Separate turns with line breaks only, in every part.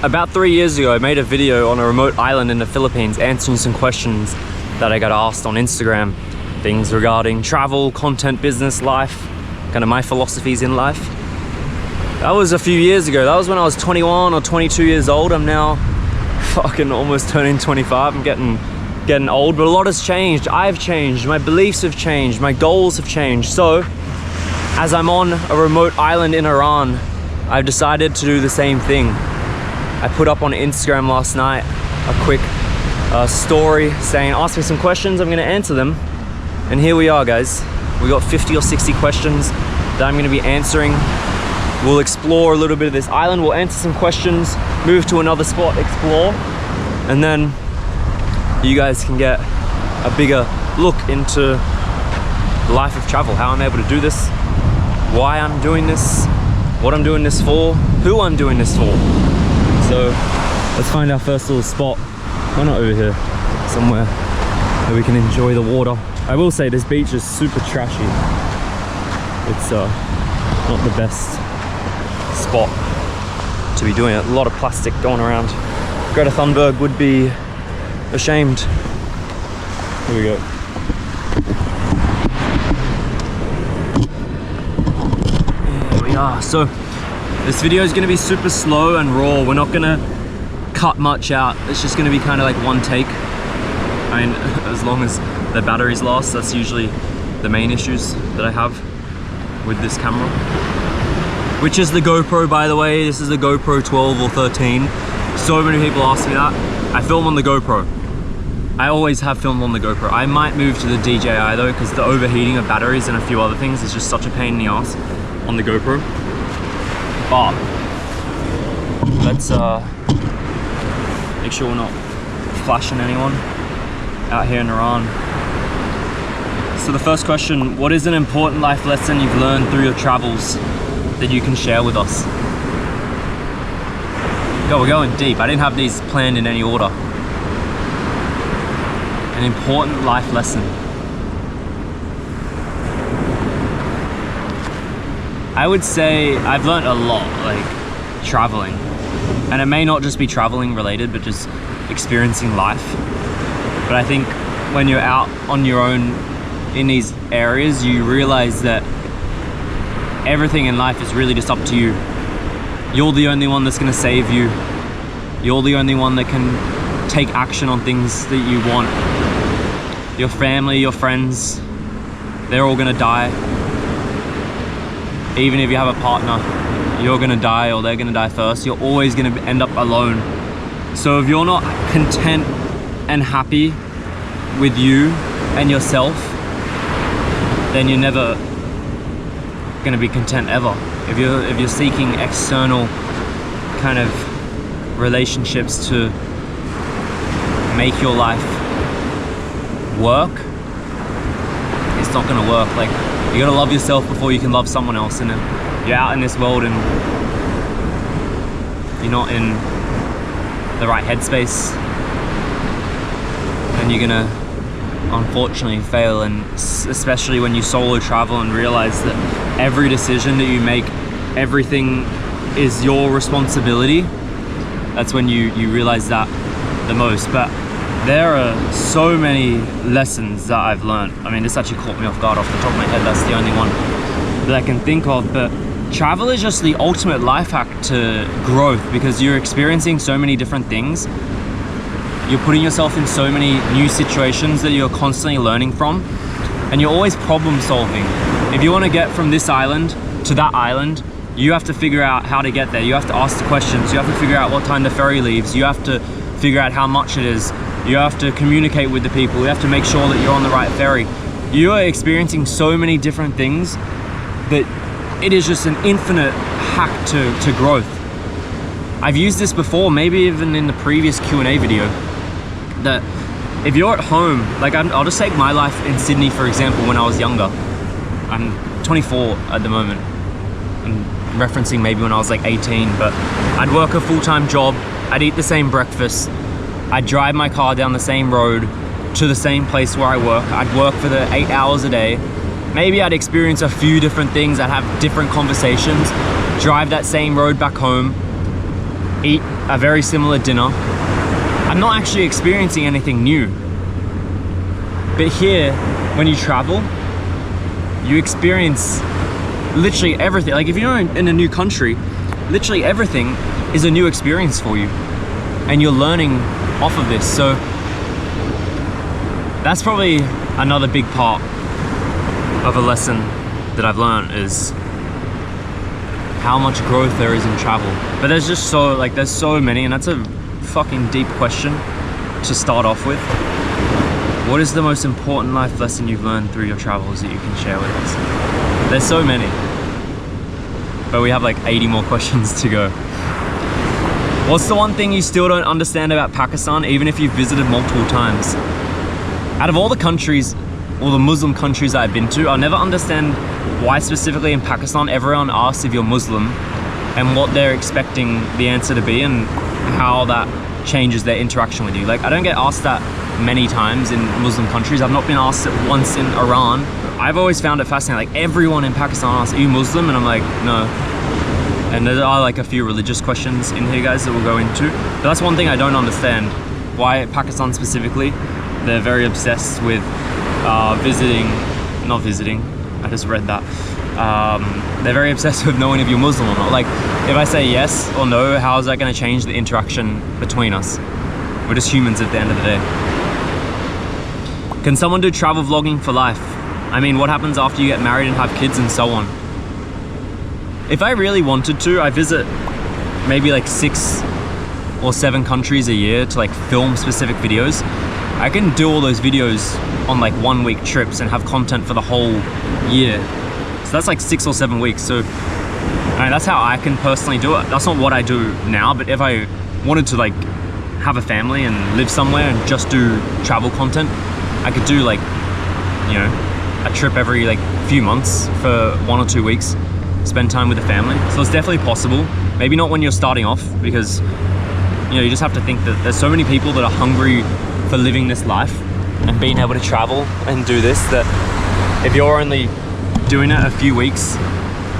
About 3 years ago, I made a video on a remote island in the Philippines answering some questions that I got asked on Instagram. Things regarding travel, content, business, life, kind of my philosophies in life. That was a few years ago. That was when I was 21 or 22 years old. I'm now fucking almost turning 25. I'm getting old, but a lot has changed. I've changed, my beliefs have changed, my goals have changed. So, as I'm on a remote island in Iran, I've decided to do the same thing. I put up on Instagram last night a quick story saying, ask me some questions, I'm gonna answer them. And here we are, guys. We got 50 or 60 questions that I'm gonna be answering. We'll explore a little bit of this island, we'll answer some questions, move to another spot, explore, and then you guys can get a bigger look into the life of travel, how I'm able to do this, why I'm doing this, what I'm doing this for, who I'm doing this for. So let's find our first little spot. Why not over here? Somewhere where we can enjoy the water. I will say this beach is super trashy. It's not the best spot to be doing it. A lot of plastic going around. Greta Thunberg would be ashamed. Here we go. Here we are. So this video is going to be super slow and raw. We're not going to cut much out. It's just going to be kind of like one take. I mean, as long as the batteries last, that's usually the main issues that I have with this camera. Which is the GoPro, by the way. This is the GoPro 12 or 13. So many people ask me that. I film on the GoPro. I always have filmed on the GoPro. I might move to the DJI though, because the overheating of batteries and a few other things is just such a pain in the ass on the GoPro. But let's make sure we're not flashing anyone out here in Iran. So the first question, what is an important life lesson you've learned through your travels that you can share with us? Yo, we're going deep. I didn't have these planned in any order. An important life lesson. I would say I've learned a lot, like traveling. And it may not just be traveling related, but just experiencing life. But I think when you're out on your own in these areas, you realize that everything in life is really just up to you. You're the only one that's gonna save you. You're the only one that can take action on things that you want. Your family, your friends, they're all gonna die. Even if you have a partner, you're gonna die or they're gonna die first. You're always gonna end up alone. So if you're not content and happy with you and yourself, then you're never gonna be content ever. If you're seeking external kind of relationships to make your life work, it's not gonna work. Like, you gotta love yourself before you can love someone else. And if you're out in this world and you're not in the right headspace, then you're gonna unfortunately fail. And especially when you solo travel and realize that every decision that you make, everything is your responsibility, that's when you realize that the most. But there are so many lessons that I've learned. I mean, this actually caught me off guard off the top of my head. That's the only one that I can think of. But travel is just the ultimate life hack to growth, because you're experiencing so many different things. You're putting yourself in so many new situations that you're constantly learning from, and you're always problem solving. If you want to get from this island to that island, you have to figure out how to get there. You have to ask the questions. You have to figure out what time the ferry leaves. You have to figure out how much it is. You have to communicate with the people. You have to make sure that you're on the right ferry. You are experiencing so many different things that it is just an infinite hack to growth. I've used this before, maybe even in the previous Q&A video, that if you're at home, like I'll just take my life in Sydney, for example, when I was younger. I'm 24 at the moment. I'm referencing maybe when I was like 18, but I'd work a full-time job. I'd eat the same breakfast. I'd drive my car down the same road to the same place where I work. I'd work for the 8 hours a day. Maybe I'd experience a few different things. I'd have different conversations, drive that same road back home, eat a very similar dinner. I'm not actually experiencing anything new. But here, when you travel, you experience literally everything. Like if you're in a new country, literally everything is a new experience for you. And you're learning off of this. So that's probably another big part of a lesson that I've learned, is how much growth there is in travel. But there's just there's so many, and that's a fucking deep question to start off with. What is the most important life lesson you've learned through your travels that you can share with us? There's so many, but we have like 80 more questions to go. What's the one thing you still don't understand about Pakistan, even if you've visited multiple times? Out of all the countries, all the Muslim countries that I've been to, I'll never understand why specifically in Pakistan everyone asks if you're Muslim and what they're expecting the answer to be and how that changes their interaction with you. Like, I don't get asked that many times in Muslim countries. I've not been asked it once in Iran. I've always found it fascinating. Like, everyone in Pakistan asks, are you Muslim? And I'm like, no. And there are like a few religious questions in here, guys, that we'll go into. But that's one thing I don't understand. Why Pakistan specifically, they're very obsessed with not visiting, I just read that. They're very obsessed with knowing if you're Muslim or not. Like, if I say yes or no, how is that going to change the interaction between us? We're just humans at the end of the day. Can someone do travel vlogging for life? I mean, what happens after you get married and have kids and so on? If I really wanted to, I visit maybe like 6 or 7 countries a year to like film specific videos. I can do all those videos on like 1-week trips and have content for the whole year. So that's like 6 or 7 weeks. So I mean, that's how I can personally do it. That's not what I do now, but if I wanted to like have a family and live somewhere and just do travel content, I could do like, you know, a trip every like few months for 1 or 2 weeks, spend time with the family. So it's definitely possible. Maybe not when you're starting off, because you know, you just have to think that there's so many people that are hungry for living this life and being able to travel and do this, that if you're only doing it a few weeks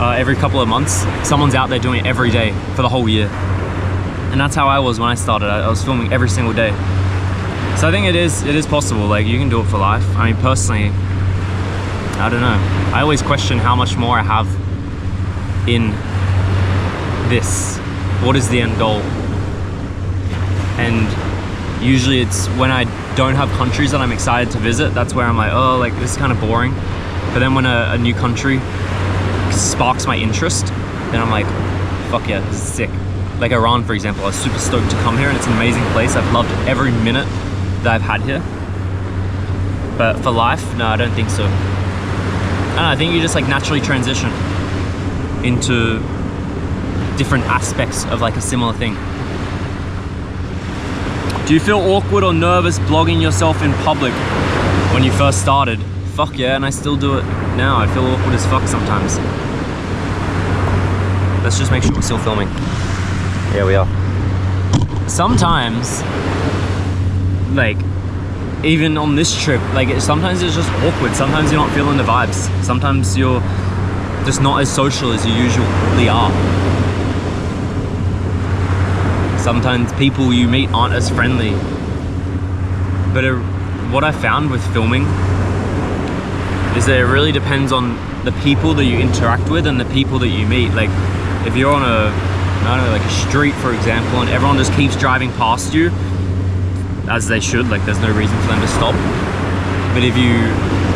every couple of months, someone's out there doing it every day for the whole year. And that's how I was when I started. I was filming every single day. So I think it is possible. Like, you can do it for life. I mean, personally, I don't know. I always question how much more I have in this. What is the end goal? And usually it's when I don't have countries that I'm excited to visit, that's where I'm like, oh, like this is kind of boring. But then when a new country sparks my interest, then I'm like, fuck yeah, this is sick. Like Iran, for example, I was super stoked to come here, and it's an amazing place. I've loved every minute that I've had here. But for life, no, I don't think so. I don't know, I think you just like naturally transition into different aspects of like a similar thing. Do you feel awkward or nervous vlogging yourself in public when you first started? Fuck yeah, and I still do it now. I feel awkward as fuck sometimes. Let's just make sure we're still filming. Yeah, we are. Sometimes, like, even on this trip, like, sometimes it's just awkward. Sometimes you're not feeling the vibes. Sometimes you're just not as social as you usually are. Sometimes people you meet aren't as friendly. But what I found with filming is that it really depends on the people that you interact with and the people that you meet. Like, if you're on a, I don't know, like a street, for example, and everyone just keeps driving past you, as they should, like there's no reason for them to stop. But if you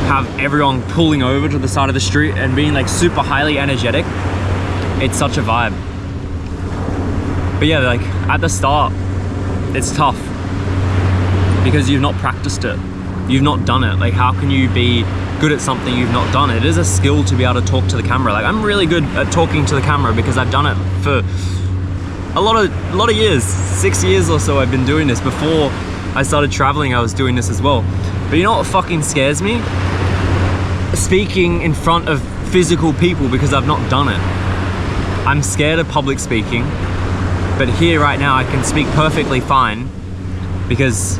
have everyone pulling over to the side of the street and being like super highly energetic, it's such a vibe. But yeah, like at the start, it's tough because you've not practiced it. You've not done it. Like, how can you be good at something you've not done? It is a skill to be able to talk to the camera. Like, I'm really good at talking to the camera because I've done it for a lot of years. 6 years or so I've been doing this. Before I started traveling, I was doing this as well. But you know what fucking scares me? Speaking in front of physical people, because I've not done it. I'm scared of public speaking. But here right now I can speak perfectly fine because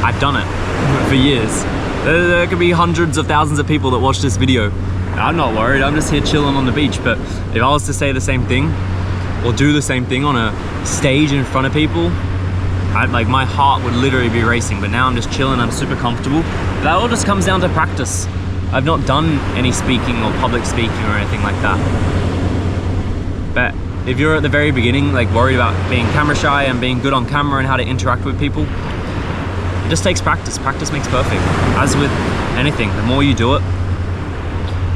I've done it for years. There could be hundreds of thousands of people that watch this video. I'm not worried, I'm just here chilling on the beach. But if I was to say the same thing, or do the same thing on a stage in front of people, like my heart would literally be racing. But now I'm just chilling, I'm super comfortable. That all just comes down to practice. I've not done any speaking or public speaking or anything like that. But if you're at the very beginning, like worried about being camera shy and being good on camera and how to interact with people, it just takes practice. Practice makes perfect. As with anything, the more you do it,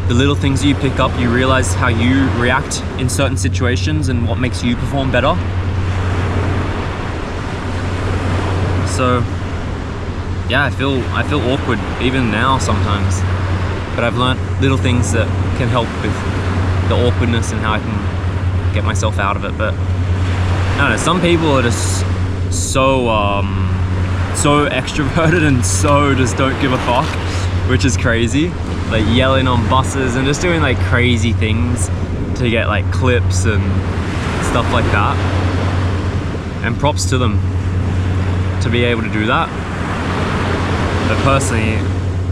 the little things you pick up, you realize how you react in certain situations and what makes you perform better. So yeah, I feel awkward even now sometimes, but I've learned little things that can help with the awkwardness and how I can get myself out of it. But I don't know, some people are just so extroverted and so just don't give a fuck, which is crazy. Like yelling on buses and just doing like crazy things to get like clips and stuff like that. And props to them to be able to do that. But personally,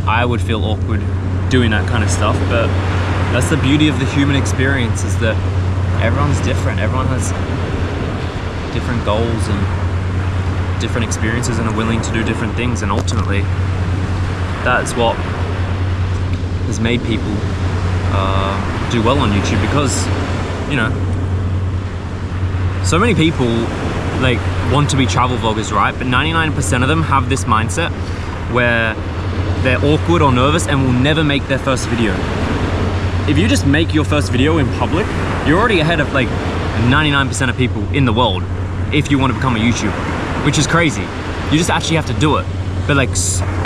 I would feel awkward doing that kind of stuff. But that's the beauty of the human experience, is that everyone's different. Everyone has different goals and different experiences and are willing to do different things. And ultimately, that's what has made people do well on YouTube, because, you know, so many people like want to be travel vloggers, right? But 99% of them have this mindset where they're awkward or nervous and will never make their first video. If you just make your first video in public, you're already ahead of like 99% of people in the world if you want to become a YouTuber, which is crazy. You just actually have to do it. But like,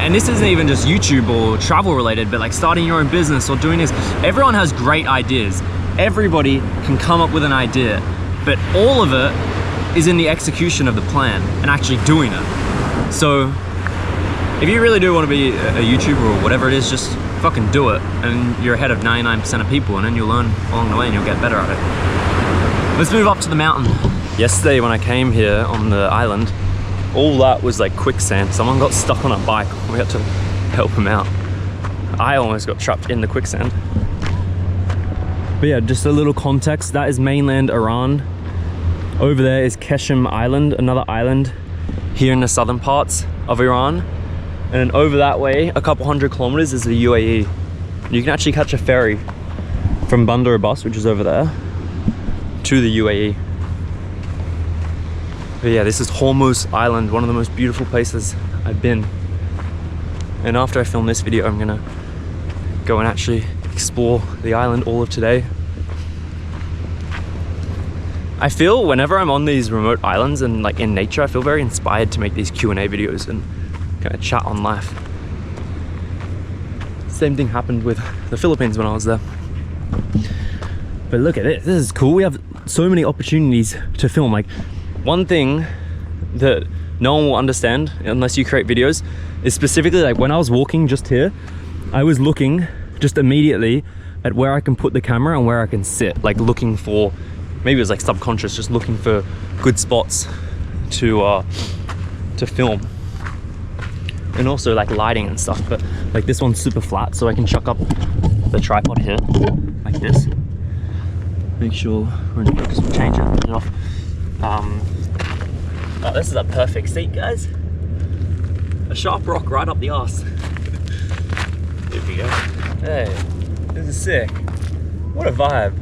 and this isn't even just YouTube or travel related, but like starting your own business or doing this, everyone has great ideas. Everybody can come up with an idea, but all of it is in the execution of the plan and actually doing it. So if you really do want to be a YouTuber or whatever it is, just fucking do it, and you're ahead of 99% of people, and then you'll learn along the way and you'll get better at it. Let's move up to the mountain. Yesterday when I came here on the island, all that was like quicksand. Someone got stuck on a bike. We had to help him out. I almost got trapped in the quicksand. But yeah, just a little context. That is mainland Iran. Over there is Keshem Island, another island here in the southern parts of Iran. And then over that way, a couple 100 kilometers, is the UAE. You can actually catch a ferry from Bandar Abbas, which is over there, to the UAE. But yeah, this is Hormuz Island, one of the most beautiful places I've been. And after I film this video, I'm gonna go and actually explore the island all of today. I feel whenever I'm on these remote islands and like in nature, I feel very inspired to make these Q&A videos and kind of chat on life. Same thing happened with the Philippines when I was there. But look at this is cool. We have so many opportunities to film. Like, one thing that no one will understand unless you create videos is specifically like when I was walking just here, I was looking just immediately at where I can put the camera and where I can sit, like looking for, maybe it was like subconscious, just looking for good spots to film. And also like lighting and stuff. But like this one's super flat, so I can chuck up the tripod here like this. Make sure we're in focus. We'll change it, put it off. Oh, this is a perfect seat, guys. A sharp rock right up the arse. Here we go. Hey, this is sick. What a vibe.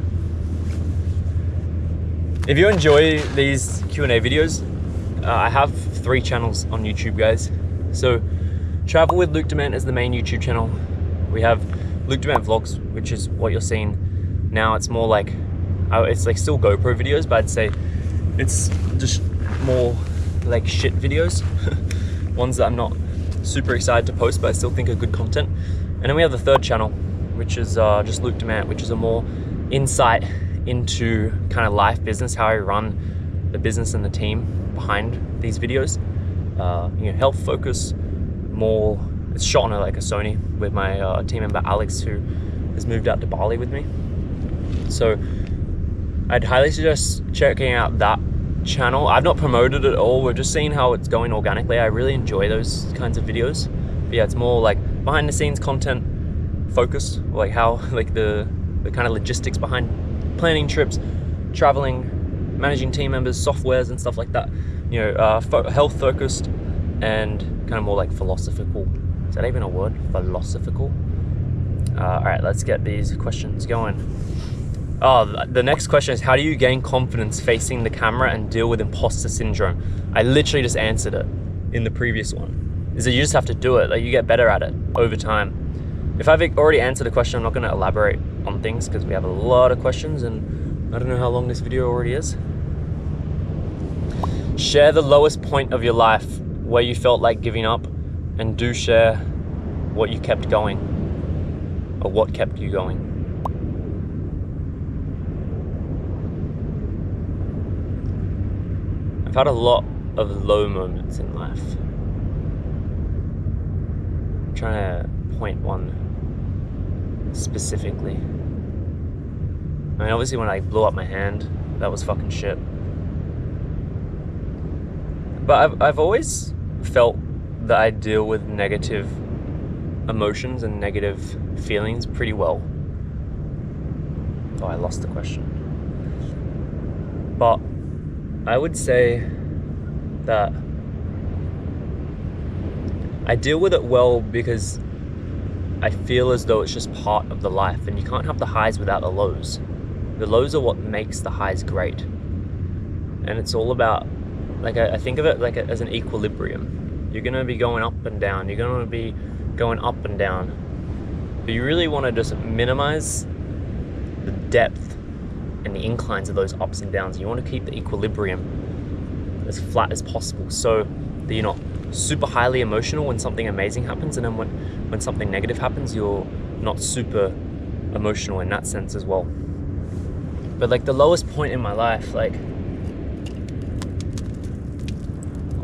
If you enjoy these Q&A videos, I have 3 channels on YouTube, guys. So Travel with Luke Damant is the main YouTube channel. We have Luke Damant Vlogs, which is what you're seeing now. It's more like, it's like still GoPro videos, but I'd say it's just more like shit videos. Ones that I'm not super excited to post, but I still think are good content. And then we have the 3rd channel, which is just Luke Damant, which is a more insight into kind of life, business, how I run the business and the team behind these videos. You know, health focus, more, it's shot on like a Sony with my team member Alex, who has moved out to Bali with me. So I'd highly suggest checking out that channel. I've not promoted it at all. We're just seeing how it's going organically. I really enjoy those kinds of videos. But yeah, it's more like behind the scenes content focused, like how, like the kind of logistics behind planning trips, traveling, managing team members, softwares and stuff like that. Health focused and kind of more like philosophical. Is that even a word? Philosophical? All right, let's get these questions going. The next question is, how do you gain confidence facing the camera and deal with imposter syndrome? I literally just answered it in the previous one. Is that you just have to do it. Like, you get better at it over time. If I've already answered a question, I'm not going to elaborate on things because we have a lot of questions and I don't know how long this video already is. Share the lowest point of your life where you felt like giving up, and do share what you kept going, or what kept you going. I've had a lot of low moments in life. I'm trying to point one specifically. I mean, obviously when I blew up my hand, that was fucking shit. But I've always felt that I deal with negative emotions and negative feelings pretty well. Oh, I lost the question. But I would say that I deal with it well because I feel as though it's just part of the life, and you can't have the highs without the lows. The lows are what makes the highs great. And it's all about, like, I think of it like as an equilibrium. You're going to be going up and down. You're going to be going up and down. But you really want to just minimize the depth and the inclines of those ups and downs. You want to keep the equilibrium as flat as possible so that you're not super highly emotional when something amazing happens, and then when something negative happens, you're not super emotional in that sense as well. But like the lowest point in my life, like,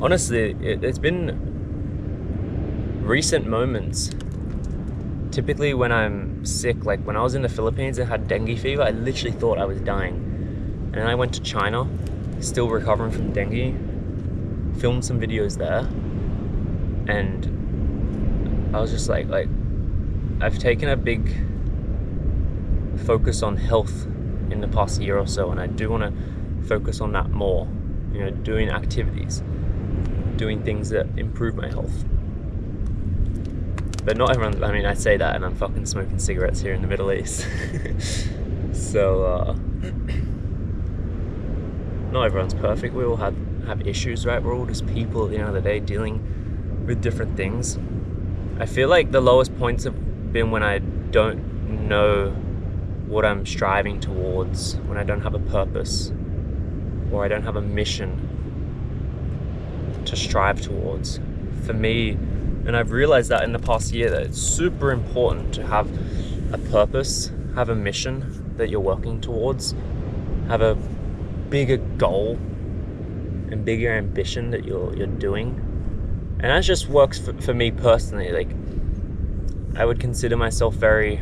honestly, it's been recent moments. Typically when I'm sick, like when I was in the Philippines and had dengue fever, I literally thought I was dying. And then I went to China, still recovering from dengue, filmed some videos there, and I was just like I've taken a big focus on health in the past year or so, and I do want to focus on that more. Doing activities, doing things that improve my health. But not everyone, I mean, I say that and I'm fucking smoking cigarettes here in the Middle East. So, not everyone's perfect. We all have issues, right? We're all just people at the end of the day dealing with different things. I feel like the lowest points have been when I don't know what I'm striving towards, when I don't have a purpose, or I don't have a mission to strive towards. For me, and I've realized that in the past year, that it's super important to have a purpose, have a mission that you're working towards, have a bigger goal and bigger ambition that you're doing. And that just works for me personally. Like, I would consider myself very,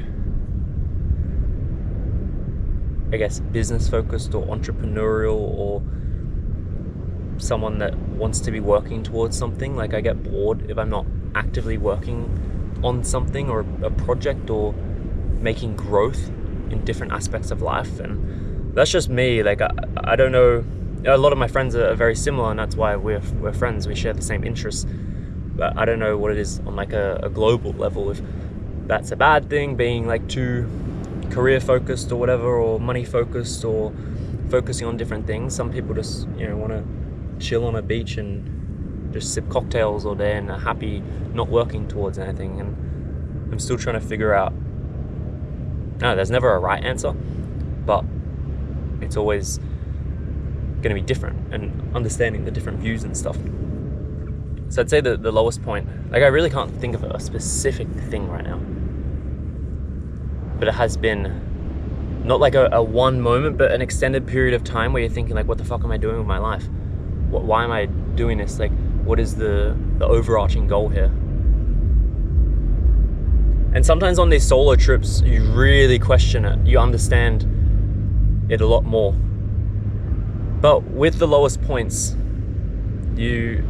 I guess, business focused or entrepreneurial, or someone that wants to be working towards something. Like, I get bored if I'm not actively working on something or a project or making growth in different aspects of life. And that's just me. Like, I don't know, a lot of my friends are very similar, and that's why we're friends. We share the same interests. But I don't know what it is on like a global level, if that's a bad thing, being like too career focused or whatever, or money focused, or focusing on different things. Some people just want to chill on a beach and just sip cocktails all day and are happy not working towards anything. And I'm still trying to figure out, no, there's never a right answer, but it's always going to be different, and understanding the different views and stuff. So I'd say that the lowest point, like, I really can't think of a specific thing right now, but it has been not like a one moment, but an extended period of time where you're thinking like, what the fuck am I doing with my life? Why am I doing this? Like, what is the overarching goal here? And sometimes on these solo trips, you really question it. You understand it a lot more. But with the lowest points, you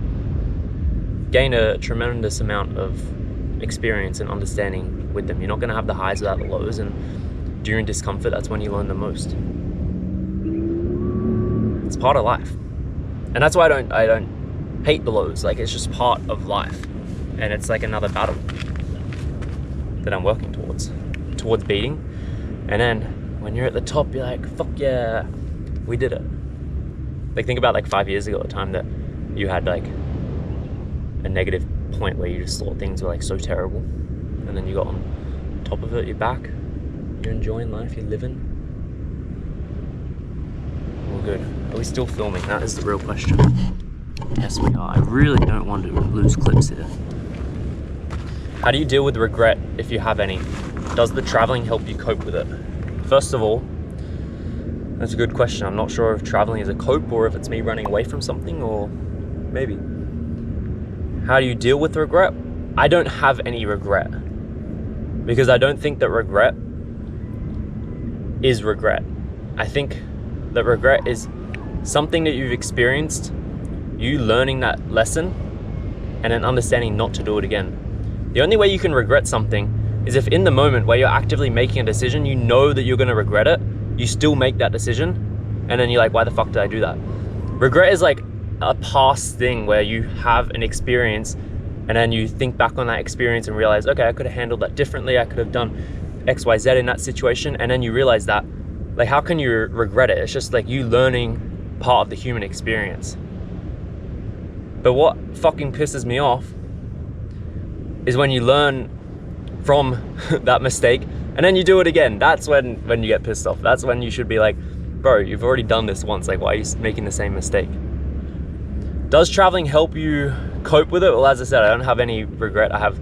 gain a tremendous amount of experience and understanding with them. You're not going to have the highs without the lows, and during discomfort, that's when you learn the most. It's part of life. And that's why I don't hate the lows. Like, it's just part of life. And it's like another battle that I'm working towards beating. And then when you're at the top, you're like, fuck yeah, we did it. Like, think about like 5 years ago, the time that you had like a negative point where you just thought things were like so terrible, and then you got on top of it, you're back, you're enjoying life, you're living. All good. Are we still filming? That is the real question. Yes, we are. I really don't want to lose clips here. How do you deal with regret if you have any? Does the traveling help you cope with it? First of all, that's a good question. I'm not sure if traveling is a cope or if it's me running away from something, or maybe. How do you deal with regret? I don't have any regret, because I don't think that regret is regret. I think that regret is something that you've experienced, you learning that lesson, and then understanding not to do it again. The only way you can regret something is if in the moment where you're actively making a decision, you know that you're going to regret it, you still make that decision, and then you're like, why the fuck did I do that? Regret is like a past thing where you have an experience, and then you think back on that experience and realize, okay, I could have handled that differently, I could have done X, Y, Z in that situation, and then you realize that, like, how can you regret it? It's just like you learning part of the human experience. But what fucking pisses me off is when you learn from that mistake and then you do it again. That's when you get pissed off. That's when you should be like, bro, you've already done this once. Like, why are you making the same mistake? Does traveling help you cope with it? Well, as I said, I don't have any regret. I have,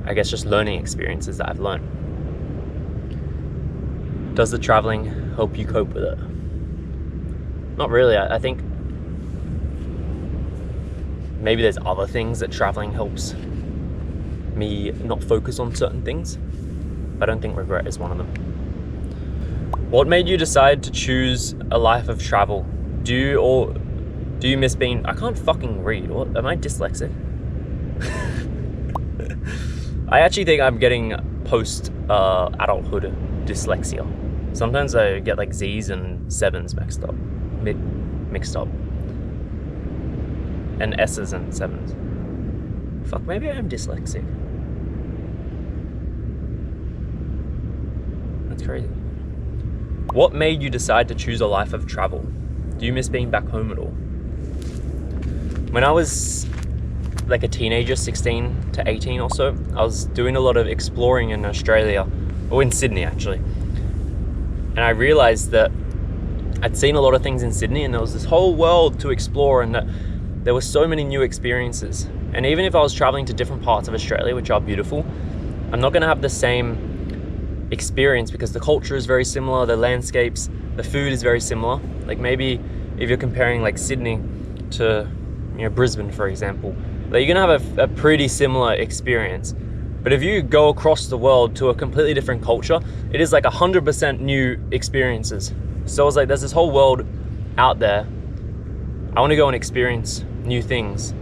I guess, just learning experiences that I've learned. Does the traveling help you cope with it? Not really. I think maybe there's other things that traveling helps me not focus on certain things, but I don't think regret is one of them. What made you decide to choose a life of travel? Do you miss being... I can't fucking read. What, am I dyslexic? I actually think I'm getting post-adulthood dyslexia. Sometimes I get like Z's and 7s mixed up. And S's and 7s. Fuck, maybe I am dyslexic. That's crazy. What made you decide to choose a life of travel? Do you miss being back home at all? When I was like a teenager, 16 to 18 or so, I was doing a lot of exploring in Australia, or in Sydney actually. And I realized that I'd seen a lot of things in Sydney, and there was this whole world to explore, and that there were so many new experiences. And even if I was traveling to different parts of Australia, which are beautiful, I'm not gonna have the same experience because the culture is very similar, the landscapes, the food is very similar. Like, maybe if you're comparing like Sydney to, you know, Brisbane, for example, like, you're gonna have a pretty similar experience. But if you go across the world to a completely different culture, it is like 100% new experiences. So I was like, there's this whole world out there. I want to go and experience new things.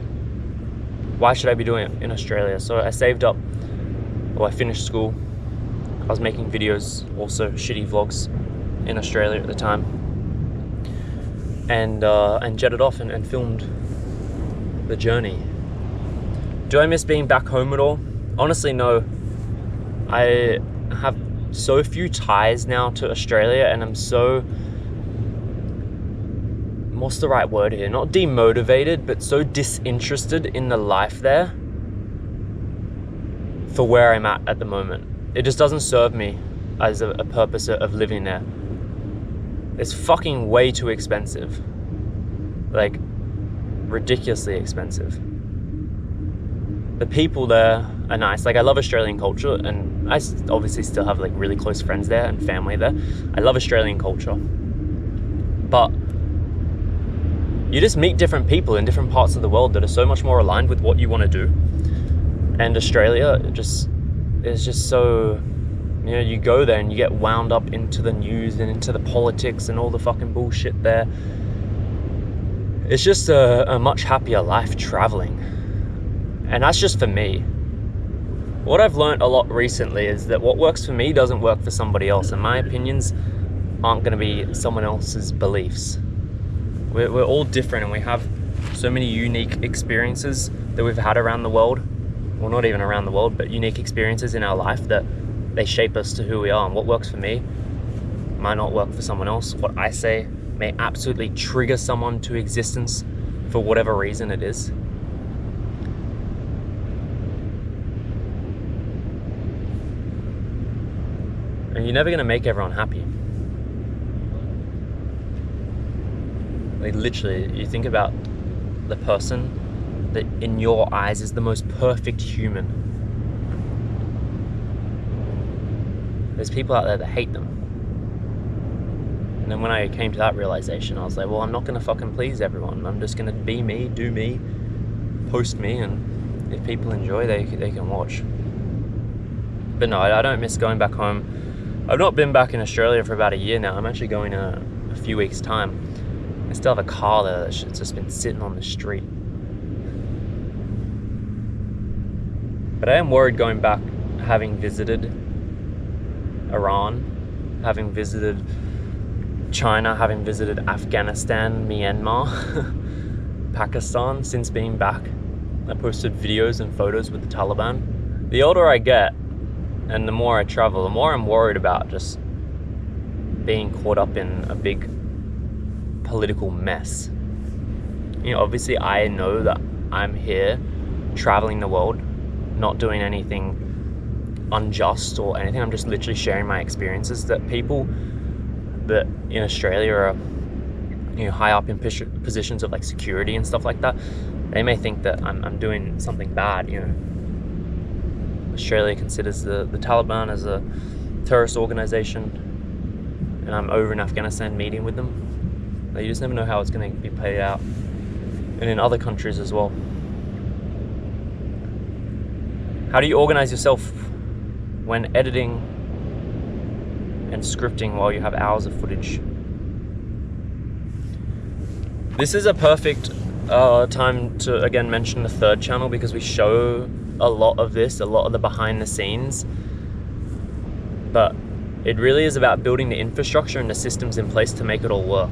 Why should I be doing it in Australia? So I saved up, well, I finished school. I was making videos, also shitty vlogs in Australia at the time. And jetted off and filmed the journey. Do I miss being back home at all? Honestly, no. I have so few ties now to Australia, and I'm so, what's the right word here? Not demotivated, but so disinterested in the life there for where I'm at the moment. It just doesn't serve me as a purpose of living there. It's fucking way too expensive. Like, ridiculously expensive. The people there are nice. Like, I love Australian culture, and I obviously still have like really close friends there and family there. I love Australian culture. But you just meet different people in different parts of the world that are so much more aligned with what you want to do. And Australia is just so, you know, you go there and you get wound up into the news and into the politics and all the fucking bullshit there. It's just a much happier life traveling. And that's just for me. What I've learned a lot recently is that what works for me doesn't work for somebody else, and my opinions aren't going to be someone else's beliefs. We're all different, and we have so many unique experiences that we've had around the world. Well, not even around the world, but unique experiences in our life that they shape us to who we are. And what works for me might not work for someone else. What I say may absolutely trigger someone to existence for whatever reason it is. And you're never gonna make everyone happy. Like literally, you think about the person that in your eyes is the most perfect human. There's people out there that hate them. And then when I came to that realization, I was like, well, I'm not gonna fucking please everyone. I'm just gonna be me, do me, post me, and if people enjoy, they can watch. But no, I don't miss going back home. I've not been back in Australia for about a year now. I'm actually going in a few weeks' time. I still have a car there that's just been sitting on the street. But I am worried going back, having visited Iran, having visited China, having visited Afghanistan, Myanmar, Pakistan. Since being back, I posted videos and photos with the Taliban. The older I get and the more I travel, the more I'm worried about just being caught up in a big political mess. You know, obviously I know that I'm here traveling the world, not doing anything unjust or anything. I'm just literally sharing my experiences. That people that in Australia are, you know, high up in positions of like security and stuff like that, they may think that I'm doing something bad. You know, Australia considers the Taliban as a terrorist organization, and I'm over in Afghanistan meeting with them. Like, you just never know how it's going to be played out, and in other countries as well. How do you organize yourself when editing and scripting while you have hours of footage? This is a perfect time to again mention the third channel, because we show a lot of this, a lot of the behind the scenes, but it really is about building the infrastructure and the systems in place to make it all work.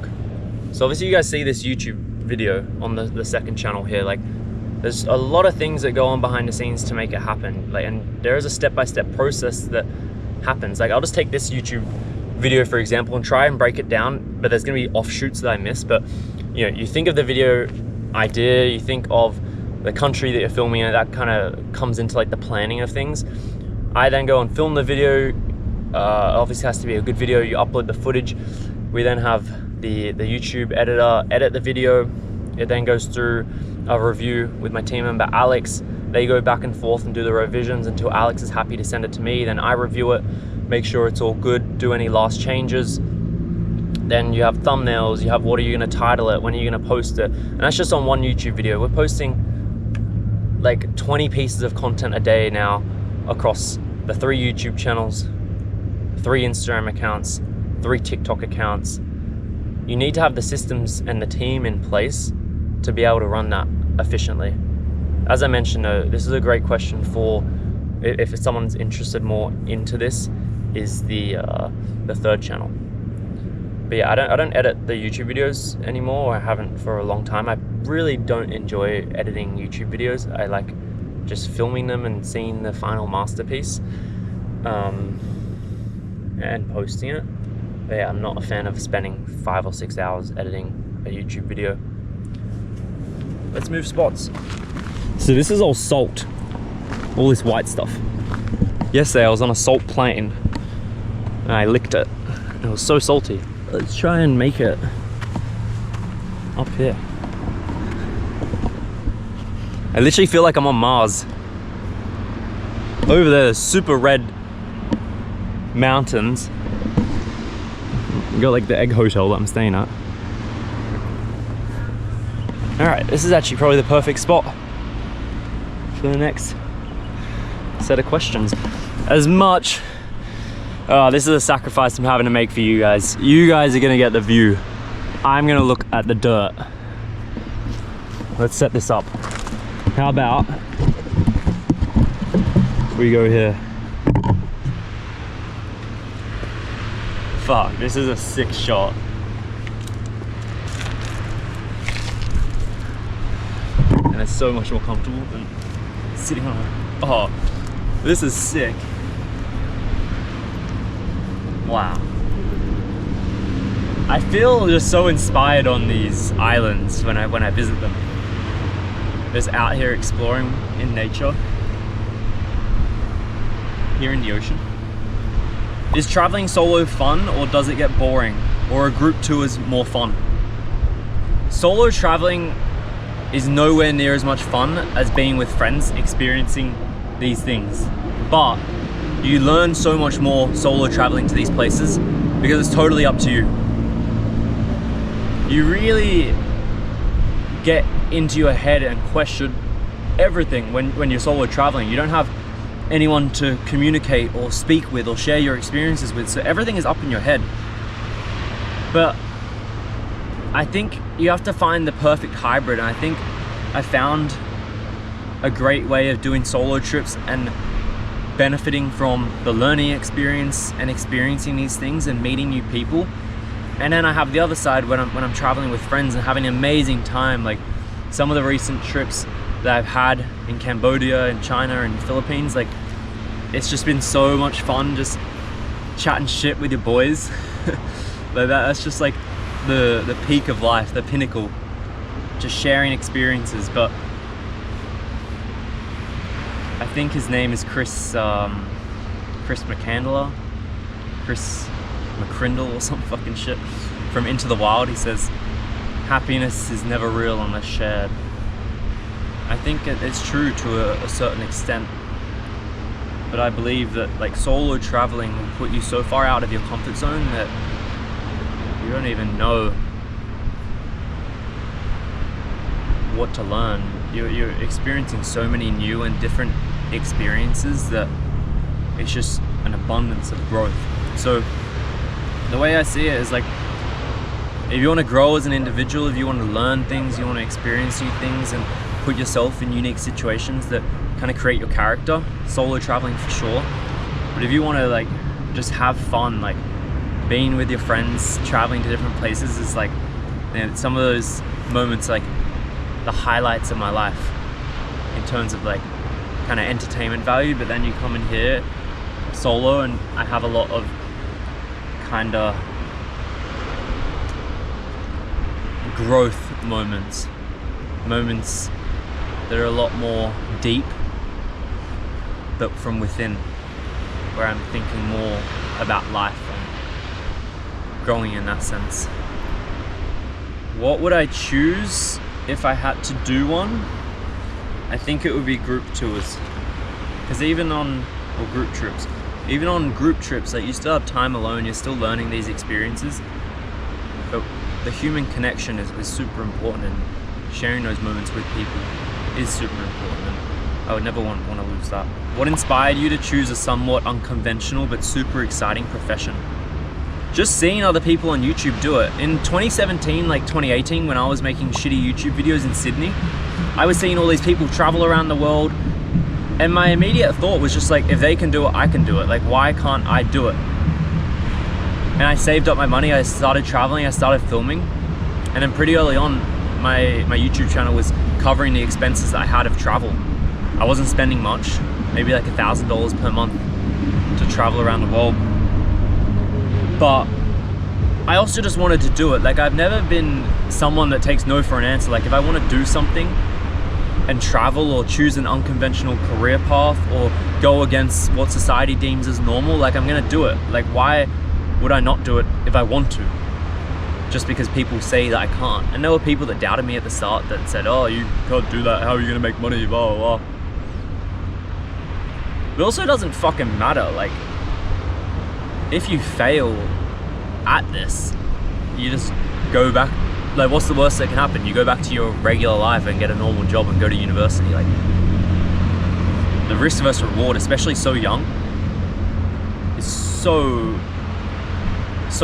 So obviously you guys see this YouTube video on the second channel here. Like, there's a lot of things that go on behind the scenes to make it happen. Like, and there is a step-by-step process that happens. Like, I'll just take this YouTube video for example and try and break it down, but there's gonna be offshoots that I miss. But you know, you think of the video idea, you think of the country that you're filming, and that kind of comes into like the planning of things. I then go and film the video. Obviously has to be a good video. You upload the footage. We then have the YouTube editor edit the video. It then goes through a review with my team member Alex. They go back and forth and do the revisions until Alex is happy to send it to me. Then I review it, make sure it's all good, do any last changes. Then you have thumbnails, you have what are you going to title it, when are you going to post it. And that's just on one YouTube video. We're posting like 20 pieces of content a day now across the 3 YouTube channels, 3 Instagram accounts, 3 TikTok accounts. You need to have the systems and the team in place to be able to run that efficiently. As I mentioned though, this is a great question for if someone's interested more into this, is the third channel. But yeah, I don't edit the YouTube videos anymore, or I haven't for a long time. I really don't enjoy editing YouTube videos. I like just filming them and seeing the final masterpiece and posting it. But yeah, I'm not a fan of spending 5 or 6 hours editing a YouTube video. Let's move spots. So this is all salt, all this white stuff. Yesterday I was on a salt plane and I licked it. It was so salty. Let's try and make it up here. I literally feel like I'm on Mars. Over there, there's super red mountains. We got like the egg hotel that I'm staying at. All right, this is actually probably the perfect spot for the next set of questions. As much, this is a sacrifice I'm having to make for you guys. You guys are gonna get the view. I'm gonna look at the dirt. Let's set this up. How about we go here? Fuck, this is a sick shot. is so much more comfortable than sitting on it. Oh, this is sick. Wow. I feel just so inspired on these islands when I visit them. Just out here exploring in nature. Here in the ocean. Is traveling solo fun, or does it get boring? Or are group tours more fun? Solo traveling is nowhere near as much fun as being with friends experiencing these things. But you learn so much more solo traveling to these places because it's totally up to you. You really get into your head and question everything when you're solo traveling. You don't have anyone to communicate or speak with or share your experiences with, so everything is up in your head. But I think you have to find the perfect hybrid, and I think I found a great way of doing solo trips and benefiting from the learning experience and experiencing these things and meeting new people. And then I have the other side when I'm traveling with friends and having an amazing time. Like some of the recent trips that I've had in Cambodia and China and Philippines, like it's just been so much fun just chatting shit with your boys. Like that's just like the peak of life, the pinnacle, just sharing experiences. But I think his name is Chris McCandler, Chris McCrindle or some fucking shit, from Into the Wild. He says, happiness is never real unless shared. I think it's true to a certain extent, but I believe that like solo traveling will put you so far out of your comfort zone that you don't even know what to learn. You're experiencing so many new and different experiences that it's just an abundance of growth. So the way I see it is like, if you want to grow as an individual, if you want to learn things, you want to experience new things and put yourself in unique situations that kind of create your character, solo traveling for sure. But if you want to like just have fun, like being with your friends, traveling to different places is like, you know, some of those moments like the highlights of my life in terms of like kind of entertainment value. But then you come in here solo and I have a lot of kind of growth moments that are a lot more deep, but from within, where I'm thinking more about life and growing in that sense. What would I choose if I had to do one? I think it would be group tours, because group trips, even on group trips, like you still have time alone, you're still learning these experiences, but the human connection is super important, and sharing those moments with people is super important, and I would never want to lose that. What inspired you to choose a somewhat unconventional but super exciting profession? Just seeing other people on YouTube do it. In 2017, like 2018, when I was making shitty YouTube videos in Sydney, I was seeing all these people travel around the world, and my immediate thought was just like, if they can do it, I can do it. Like, why can't I do it? And I saved up my money, I started traveling, I started filming, and then pretty early on, my YouTube channel was covering the expenses that I had of travel. I wasn't spending much, maybe like $1,000 per month to travel around the world. But I also just wanted to do it. Like, I've never been someone that takes no for an answer. Like, if I want to do something and travel or choose an unconventional career path or go against what society deems as normal, like, I'm gonna do it. Like, why would I not do it if I want to? Just because people say that I can't. And there were people that doubted me at the start that said, oh, you can't do that, how are you gonna make money, blah, blah, blah. It also doesn't fucking matter. Like, if you fail at this, you just go back. Like, what's the worst that can happen? You go back to your regular life and get a normal job and go to university. Like, the risk versus reward, especially so young, is so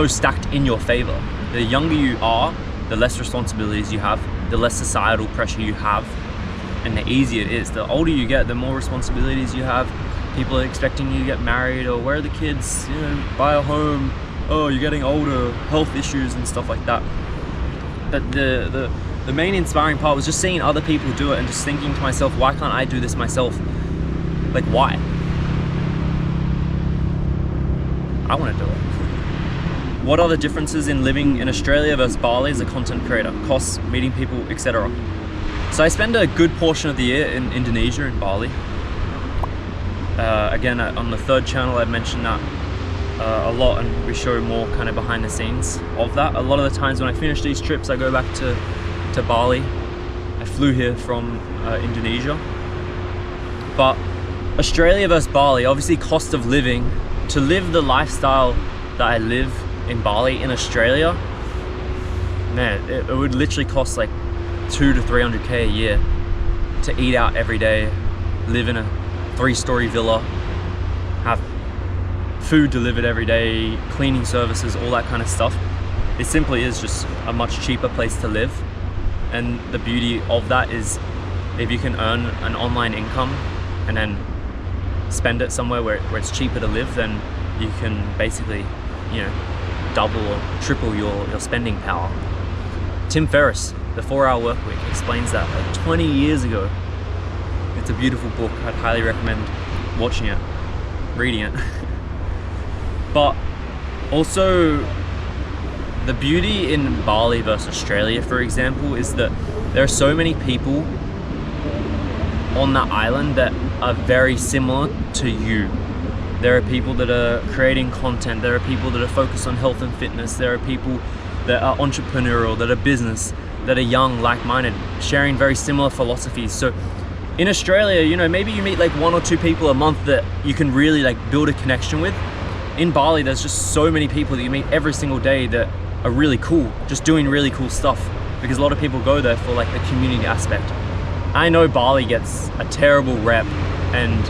stacked in your favor. The younger you are, the less responsibilities you have, the less societal pressure you have, and the easier it is. The older you get, the more responsibilities you have. People are expecting you to get married, or where are the kids, you know, buy a home, oh, you're getting older, health issues and stuff like that. But the the main inspiring part was just seeing other people do it and just thinking to myself, why can't I do this myself? Like, why? I want to do it. What are the differences in living in Australia versus Bali as a content creator? Costs, meeting people, etc. So I spend a good portion of the year in Indonesia, in Bali. Again, on the third channel, I've mentioned that a lot, and we show more kind of behind the scenes of that. A lot of the times when I finish these trips, I go back to Bali. I flew here from Indonesia. But Australia versus Bali, obviously cost of living, to live the lifestyle that I live in Bali, in Australia, man, it would literally cost like 200 to 300k a year to eat out every day, live in a 3-story villa, have food delivered every day, cleaning services, all that kind of stuff. It simply is just a much cheaper place to live. And the beauty of that is if you can earn an online income and then spend it somewhere where it's cheaper to live, then you can basically, you know, double or triple your spending power. Tim Ferriss, The 4-Hour Workweek, explains that like 20 years ago. It's a beautiful book. I'd highly recommend watching it, reading it. But also, the beauty in Bali versus Australia, for example, is that there are so many people on that island that are very similar to you. There are people that are creating content, there are people that are focused on health and fitness, there are people that are entrepreneurial, that are business, that are young, like-minded, sharing very similar philosophies. So in Australia, you know, maybe you meet like 1 or 2 people a month that you can really like build a connection with. In Bali, there's just so many people that you meet every single day that are really cool, just doing really cool stuff, because a lot of people go there for like the community aspect. I know Bali gets a terrible rep, and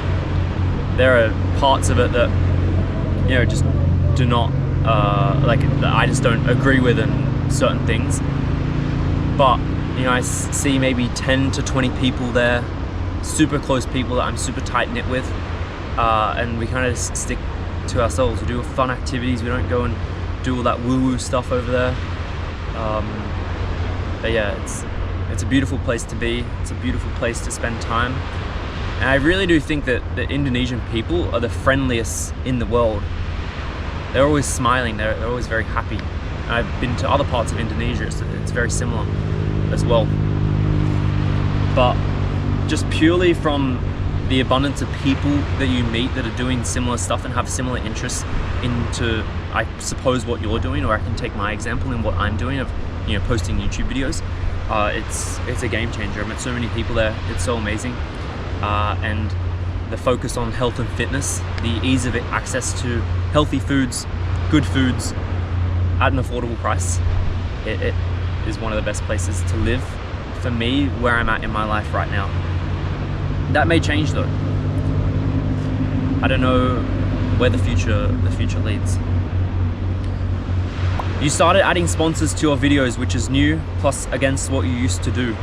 there are parts of it that, you know, just do not, like, that I just don't agree with in certain things. But, you know, I see maybe 10 to 20 people there, super close people that I'm super tight knit with, and we kind of stick to ourselves. We do fun activities, we don't go and do all that woo-woo stuff over there. But yeah, it's a beautiful place to be, it's a beautiful place to spend time. And I really do think that the Indonesian people are the friendliest in the world. They're always smiling, they're always very happy. And I've been to other parts of Indonesia, so it's very similar as well. But just purely from the abundance of people that you meet that are doing similar stuff and have similar interests into, I suppose, what you're doing, or I can take my example in what I'm doing of, you know, posting YouTube videos. It's a game changer. I met so many people there, it's so amazing. And the focus on health and fitness, the ease of access to healthy foods, good foods at an affordable price, it is one of the best places to live for me, where I'm at in my life right now. That may change though. I don't know where the future leads. You started adding sponsors to your videos, which is new, plus against what you used to do.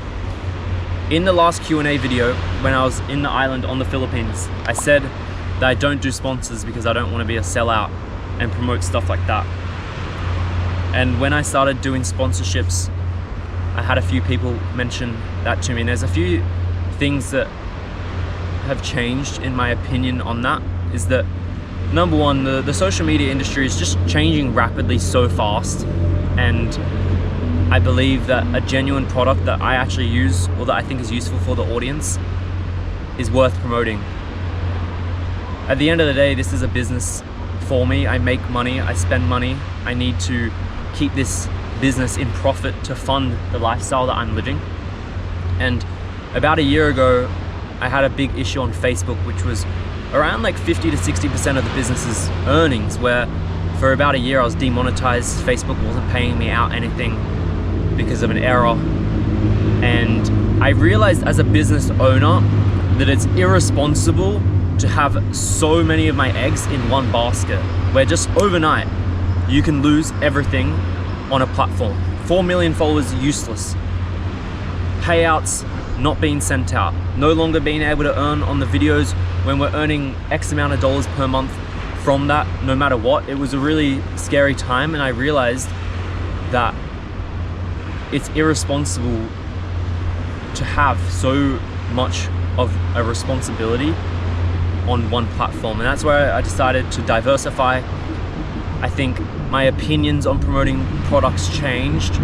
In the last Q&A video, when I was in the island on the Philippines, I said that I don't do sponsors because I don't want to be a sellout and promote stuff like that. And when I started doing sponsorships, I had a few people mention that to me. And there's a few things that have changed in my opinion on that. Is that, number one, the social media industry is just changing rapidly so fast, and I believe that a genuine product that I actually use, or that I think is useful for the audience, is worth promoting. At the end of the day, this is a business for me. I make money, I spend money. I need to keep this business in profit to fund the lifestyle that I'm living. And about a year ago, I had a big issue on Facebook, which was around like 50 to 60% of the business's earnings, where for about a year I was demonetized. Facebook wasn't paying me out anything because of an error. And I realized as a business owner that it's irresponsible to have so many of my eggs in one basket, where just overnight you can lose everything on a platform. 4 million followers useless, payouts not being sent out, no longer being able to earn on the videos when we're earning X amount of dollars per month from that, no matter what. It was a really scary time, and I realized that it's irresponsible to have so much of a responsibility on one platform, and that's where I decided to diversify. I think my opinions on promoting products changed,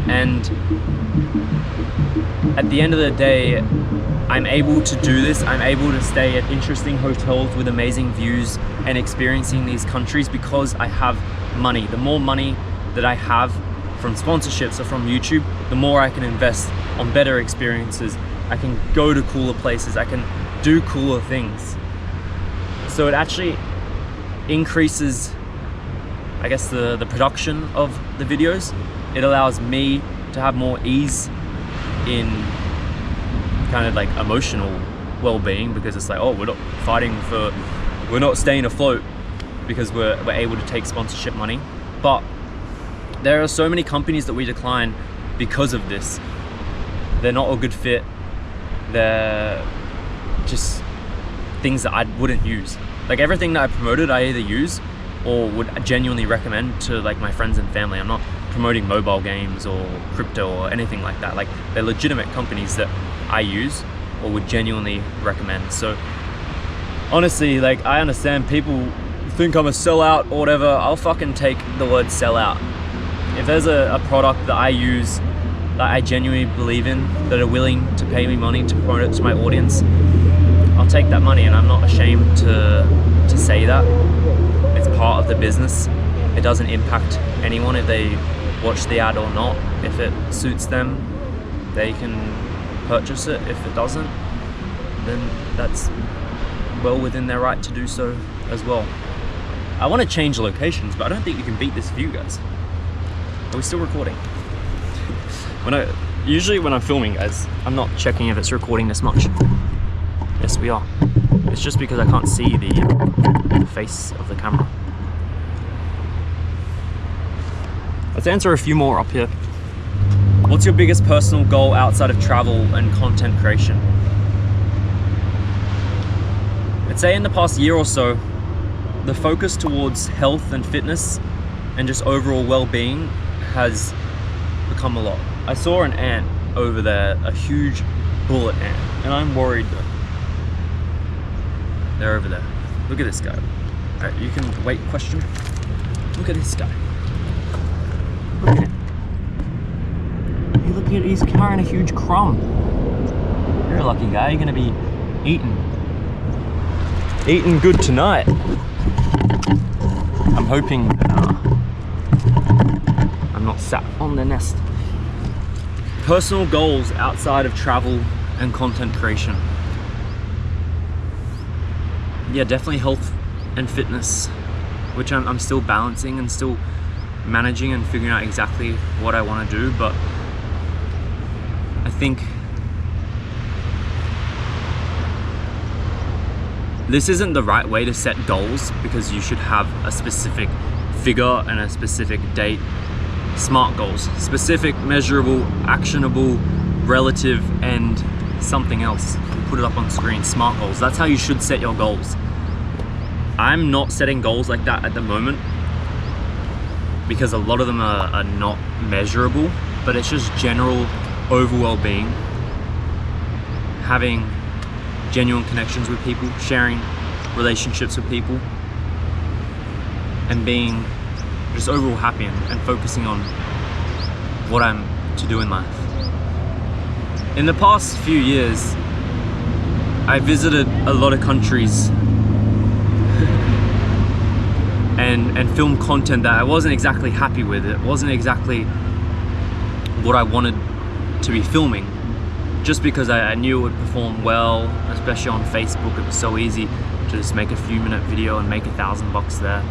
and at the end of the day, I'm able to do this. I'm able to stay at interesting hotels with amazing views and experiencing these countries because I have money. The more money that I have from sponsorships or from YouTube, the more I can invest on better experiences. I can go to cooler places. I can do cooler things. So it actually increases, I guess, the production of the videos. It allows me to have more ease in kind of like emotional well-being, because it's like, oh, we're not fighting for, we're not staying afloat because we're able to take sponsorship money. But there are so many companies that we decline because of this. They're not a good fit. They're just things that I wouldn't use. Like everything that I promoted, I either use or would genuinely recommend to like my friends and family. I'm not promoting mobile games or crypto or anything like that. Like they're legitimate companies that I use or would genuinely recommend. So honestly, like I understand people think I'm a sellout or whatever. I'll fucking take the word sellout. If there's a product that I use that I genuinely believe in, that are willing to pay me money to promote it to my audience, I'll take that money, and I'm not ashamed to say that. It's part of the business. It doesn't impact anyone if they watch the ad or not. If it suits them, they can purchase it. If it doesn't, then that's well within their right to do so as well. I want to change locations, but I don't think you can beat this view, guys. Are we still recording? Usually when I'm filming, guys, I'm not checking if it's recording this much. Yes, we are. It's just because I can't see the face of the camera. Let's answer a few more up here. What's your biggest personal goal outside of travel and content creation? I'd say in the past year or so, the focus towards health and fitness and just overall well-being has become a lot. I saw an ant over there, a huge bullet ant, and I'm worried though. They're over there. Look at this guy. All right, you can wait, question. Look at this guy. Look at him. Look at, he's carrying a huge crumb. You're a lucky guy. You're gonna be eating good tonight. I'm hoping I'm not sat on the nest. Personal goals outside of travel and content creation. Yeah, definitely health and fitness, which I'm still balancing and still managing and figuring out exactly what I want to do. But I think this isn't the right way to set goals, because you should have a specific figure and a specific date. Smart goals, specific, measurable, actionable, relative, and something else. Put it up on screen. Smart goals. That's how you should set your goals. I'm not setting goals like that at the moment because a lot of them are not measurable, but it's just general overall well-being, having genuine connections with people, sharing relationships with people, and being just overall happy and focusing on what I'm to do in life. In the past few years, I visited a lot of countries and filmed content that I wasn't exactly happy with. It wasn't exactly what I wanted to be filming, just because I knew it would perform well, especially on Facebook. It was so easy to just make a few minute video and make $1,000 there.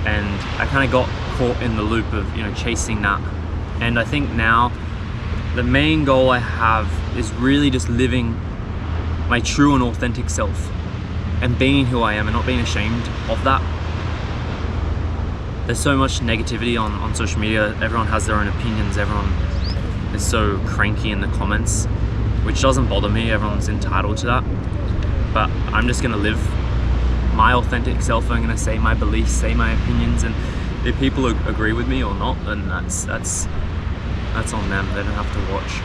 And I kind of got caught in the loop of, chasing that. And I think now the main goal I have is really just living my true and authentic self and being who I am and not being ashamed of that. There's so much negativity on social media. Everyone has their own opinions. Everyone is so cranky in the comments, which doesn't bother me. Everyone's entitled to that. But I'm just gonna live my authentic self. I'm gonna say my beliefs, say my opinions, and if people agree with me or not, then that's on them. They don't have to watch.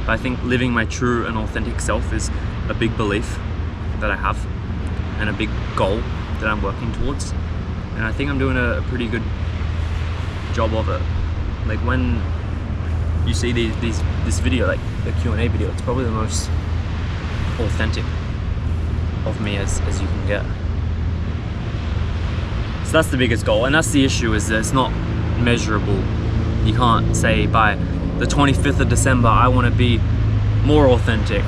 But I think living my true and authentic self is a big belief that I have and a big goal that I'm working towards. And I think I'm doing a pretty good job of it. Like when you see this video, like the Q&A video, it's probably the most authentic of me as you can get. So that's the biggest goal, and that's the issue, is that it's not measurable. You can't say by the 25th of December I want to be more authentic.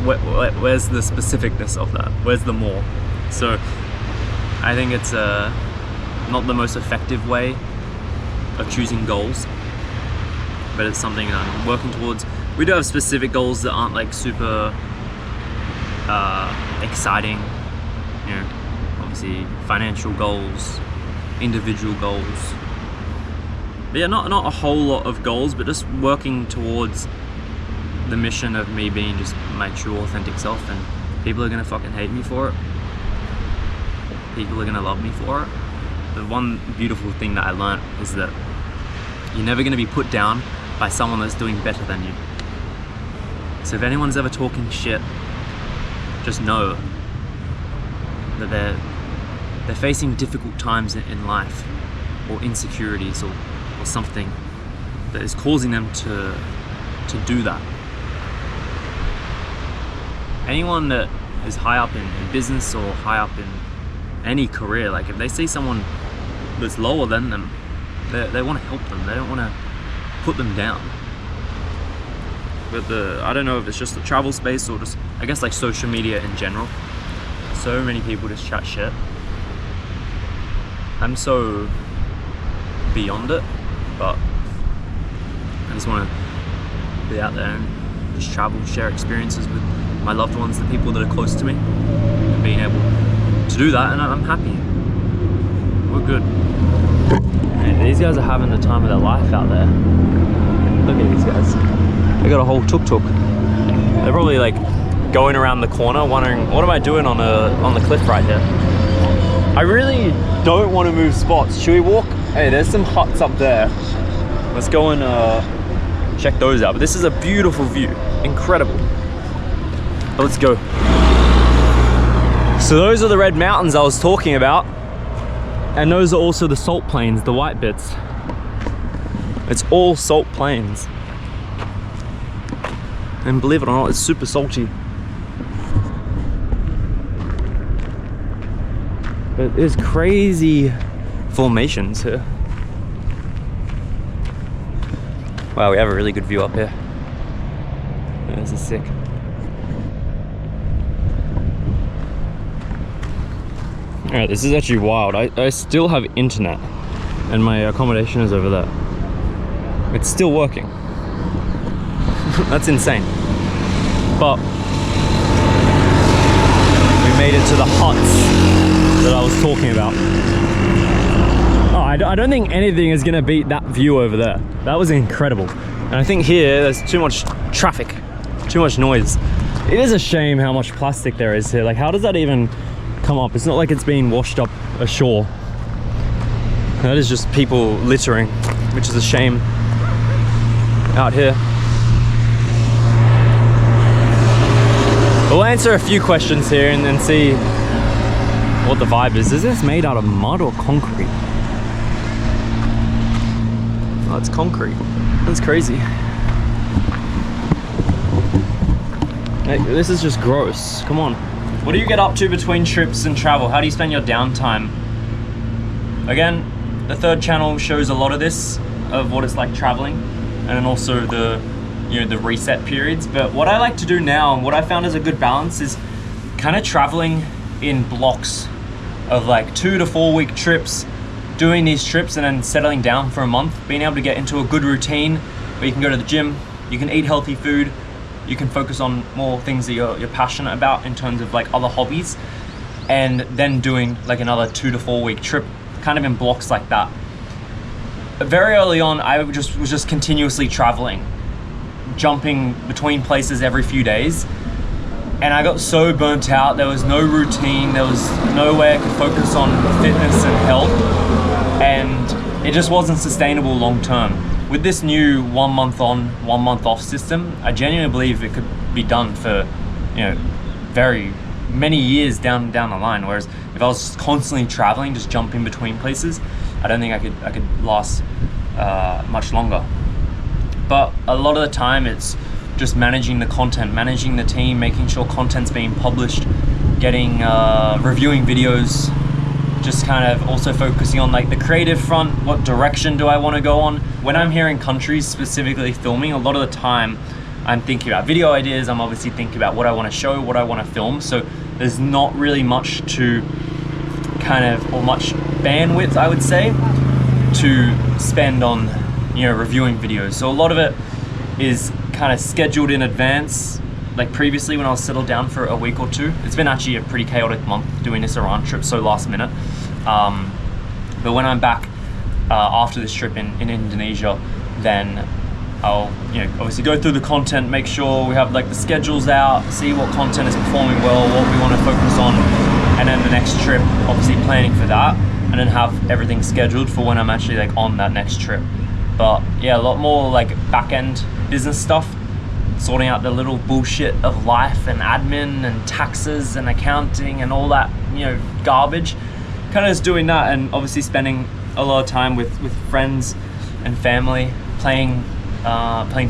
Where's the specificness of that? Where's the more? So I think it's not the most effective way of choosing goals, but it's something that I'm working towards. We do have specific goals that aren't like super exciting, you know, obviously financial goals, individual goals. But yeah, not a whole lot of goals, but just working towards the mission of me being just my true authentic self. And people are gonna fucking hate me for it. People are gonna love me for it. The one beautiful thing that I learned is that you're never gonna be put down by someone that's doing better than you. So if anyone's ever talking shit, just know that they're facing difficult times in life, or insecurities, or something that is causing them to do that. Anyone that is high up in business or high up in any career, like if they see someone that's lower than them, they want to help them. They don't want to put them down. But I don't know if it's just the travel space or just, I guess, like social media in general. So many people just chat shit. I'm so beyond it, but I just want to be out there and just travel, share experiences with my loved ones, the people that are close to me, and being able to do that, and I'm happy. We're good. Man, these guys are having the time of their life out there. Look at these guys. They got a whole tuk-tuk. They're probably like going around the corner wondering, what am I doing on the cliff right here? I really don't want to move spots. Should we walk? Hey, there's some huts up there. Let's go and check those out. But this is a beautiful view, incredible. But let's go. So those are the red mountains I was talking about. And those are also the salt plains, the white bits. It's all salt plains. And believe it or not, it's super salty. But there's crazy formations here. Wow, we have a really good view up here. This is sick. Alright, this is actually wild. I still have internet and my accommodation is over there. It's still working. That's insane. But we made it to the huts that I was talking about. Oh, I don't think anything is gonna beat that view over there. That was incredible. And I think here there's too much traffic, too much noise. It is a shame how much plastic there is here. Like, how does that even come up? It's not like it's being washed up ashore. That is just people littering, which is a shame out here. We'll answer a few questions here and then see what the vibe is. Is this made out of mud or concrete? Oh, it's concrete. That's crazy. Hey, this is just gross. Come on. What do you get up to between trips and travel? How do you spend your downtime? Again, the third channel shows a lot of this, of what it's like traveling, and then also the reset periods. But what I like to do now, and what I found is a good balance, is kind of traveling in blocks of like 2 to 4 week trips, doing these trips and then settling down for a month, being able to get into a good routine where you can go to the gym, you can eat healthy food, you can focus on more things that you're passionate about in terms of like other hobbies, and then doing like another 2 to 4 week trip kind of in blocks like that. Very early on, I was just continuously traveling, jumping between places every few days, and I got so burnt out. There was no routine, there was no way I could focus on fitness and health, and it just wasn't sustainable long term. with this new 1 month on, 1 month off system, I genuinely believe it could be done for, you know, very many years down the line. Whereas if I was constantly traveling, just jumping between places, I don't think I could last much longer. But a lot of the time it's just managing the content, managing the team, making sure content's being published, getting reviewing videos, just kind of also focusing on like the creative front. What direction do I want to go on? When I'm here in countries specifically filming, a lot of the time I'm thinking about video ideas. I'm obviously thinking about what I want to show, what I want to film. So there's not really much to kind of, or much bandwidth, I would say, to spend on, you know, reviewing videos. So a lot of it is kind of scheduled in advance. Like previously when I was settled down for a week or two, it's been actually a pretty chaotic month doing this Iran trip, so last minute. But when I'm back after this trip in Indonesia, then I'll, you know, obviously go through the content, make sure we have like the schedules out, see what content is performing well, what we want to focus on, and then the next trip, obviously planning for that, and then have everything scheduled for when I'm actually like on that next trip. But yeah, a lot more like back-end business stuff, sorting out the little bullshit of life and admin and taxes and accounting and all that, you know, garbage. Kind of just doing that, and obviously spending a lot of time with friends and family, playing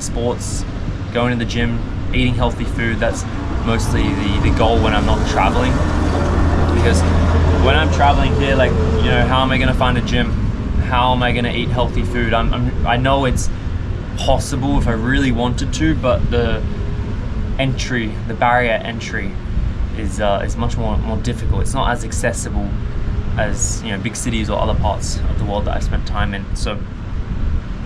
sports, going to the gym, eating healthy food. That's mostly the goal when I'm not traveling. Because when I'm traveling here, like, you know, how am I gonna find a gym? How am I gonna eat healthy food? I know it's possible if I really wanted to, but the barrier entry is much more difficult. It's not as accessible as, you know, big cities or other parts of the world that I've spent time in. So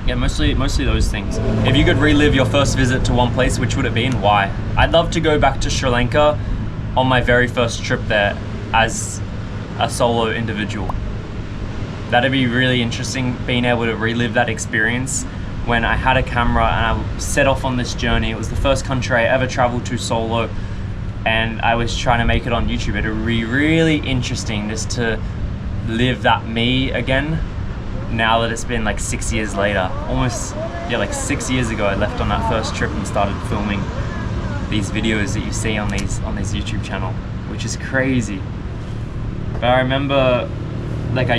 yeah, mostly those things. If you could relive your first visit to one place, which would it be and why? I'd love to go back to Sri Lanka on my very first trip there as a solo individual. That'd be really interesting, being able to relive that experience when I had a camera and I set off on this journey. It was the first country I ever traveled to solo, and I was trying to make it on YouTube. It would be really interesting just to live that me again, now that it's been like 6 years later. Almost, yeah, like 6 years ago I left on that first trip and started filming these videos that you see on this YouTube channel, which is crazy. But I remember, like, I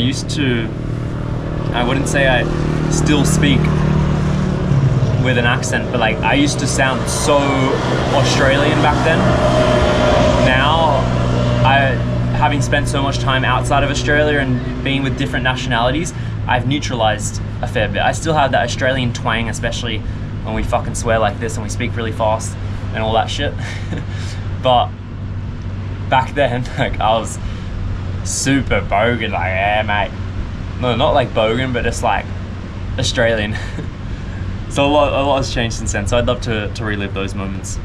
wouldn't say I still speak with an accent, but like I used to sound so Australian back then. Now, having spent so much time outside of Australia and being with different nationalities, I've neutralized a fair bit. I still have that Australian twang, especially when we fucking swear like this and we speak really fast and all that shit. But back then, like, I was super bogan, like, yeah, mate. No, not like bogan, but just like Australian. So a lot has changed since then, so I'd love to relive those moments.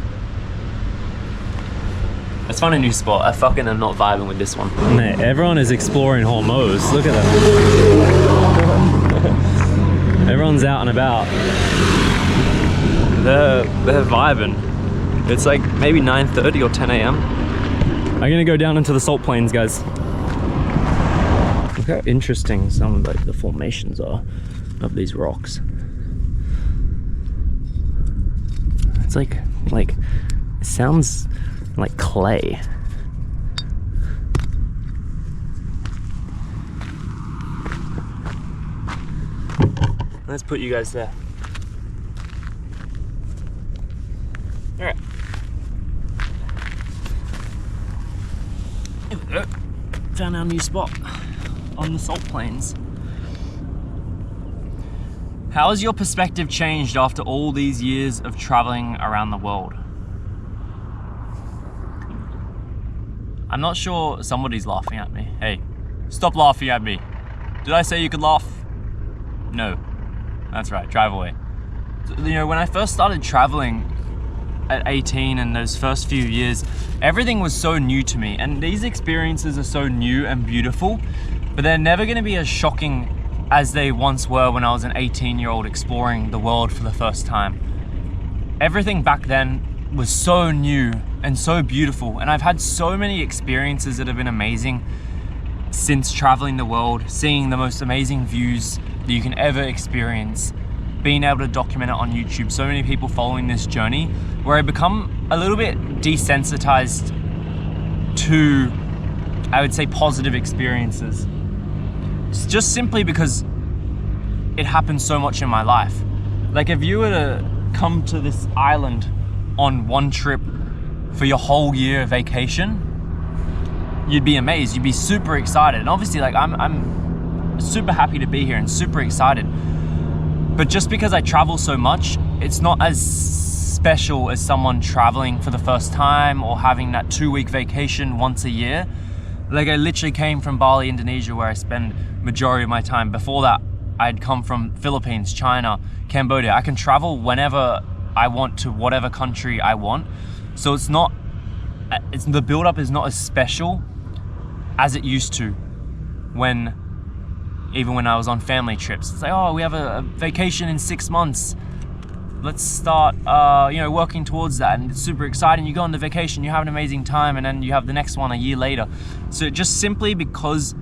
Let's find a new spot. I fucking am not vibing with this one. Mate, everyone is exploring Hormuz. Look at them. Everyone's out and about. They're vibing. It's like maybe 9:30 or 10 a.m. I'm gonna go down into the salt plains, guys. Look how interesting some of like the formations are of these rocks. It's like it sounds like clay. Let's put you guys there. All right. Here we go. Found our new spot on the salt plains. How has your perspective changed after all these years of traveling around the world? I'm not sure, somebody's laughing at me. Hey, stop laughing at me. Did I say you could laugh? No. That's right, drive away. You know, when I first started traveling at 18 and those first few years, everything was so new to me, and these experiences are so new and beautiful, but they're never gonna be as shocking as they once were when I was an 18-year-old exploring the world for the first time. Everything back then was so new and so beautiful, and I've had so many experiences that have been amazing since traveling the world, seeing the most amazing views that you can ever experience, being able to document it on YouTube, so many people following this journey, where I become a little bit desensitized to, I would say, positive experiences. It's just simply because it happens so much in my life. Like if you were to come to this island on one trip for your whole year vacation, you'd be amazed, you'd be super excited. And obviously like I'm super happy to be here and super excited. But just because I travel so much, it's not as special as someone traveling for the first time or having that 2-week vacation once a year. Like I literally came from Bali, Indonesia, where I spend majority of my time. Before that, I'd come from Philippines, China, Cambodia. I can travel whenever I want to whatever country I want. So the build-up is not as special as it used to even when I was on family trips. It's like, oh, we have a vacation in 6 months. Let's start, working towards that. And it's super exciting. You go on the vacation, you have an amazing time, and then you have the next one a year later. So just simply because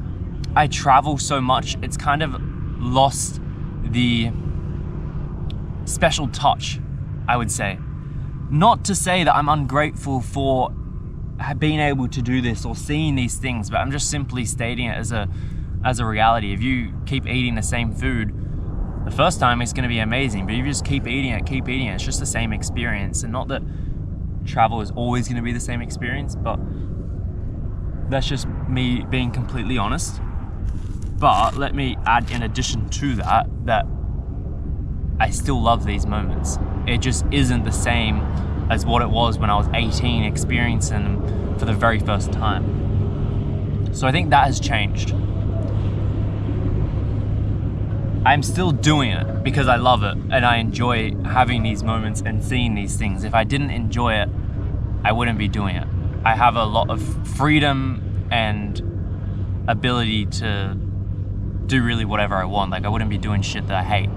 I travel so much, it's kind of lost the special touch, I would say. Not to say that I'm ungrateful for being able to do this or seeing these things, but I'm just simply stating it as a reality. If you keep eating the same food, the first time it's going to be amazing, but if you just keep eating it, it's just the same experience. And not that travel is always going to be the same experience, but that's just me being completely honest. But let me add, in addition to that I still love these moments. It just isn't the same as what it was when I was 18, experiencing them for the very first time. So I think that has changed. I'm still doing it because I love it and I enjoy having these moments and seeing these things. If I didn't enjoy it, I wouldn't be doing it. I have a lot of freedom and ability to do really whatever I want. Like I wouldn't be doing shit that I hate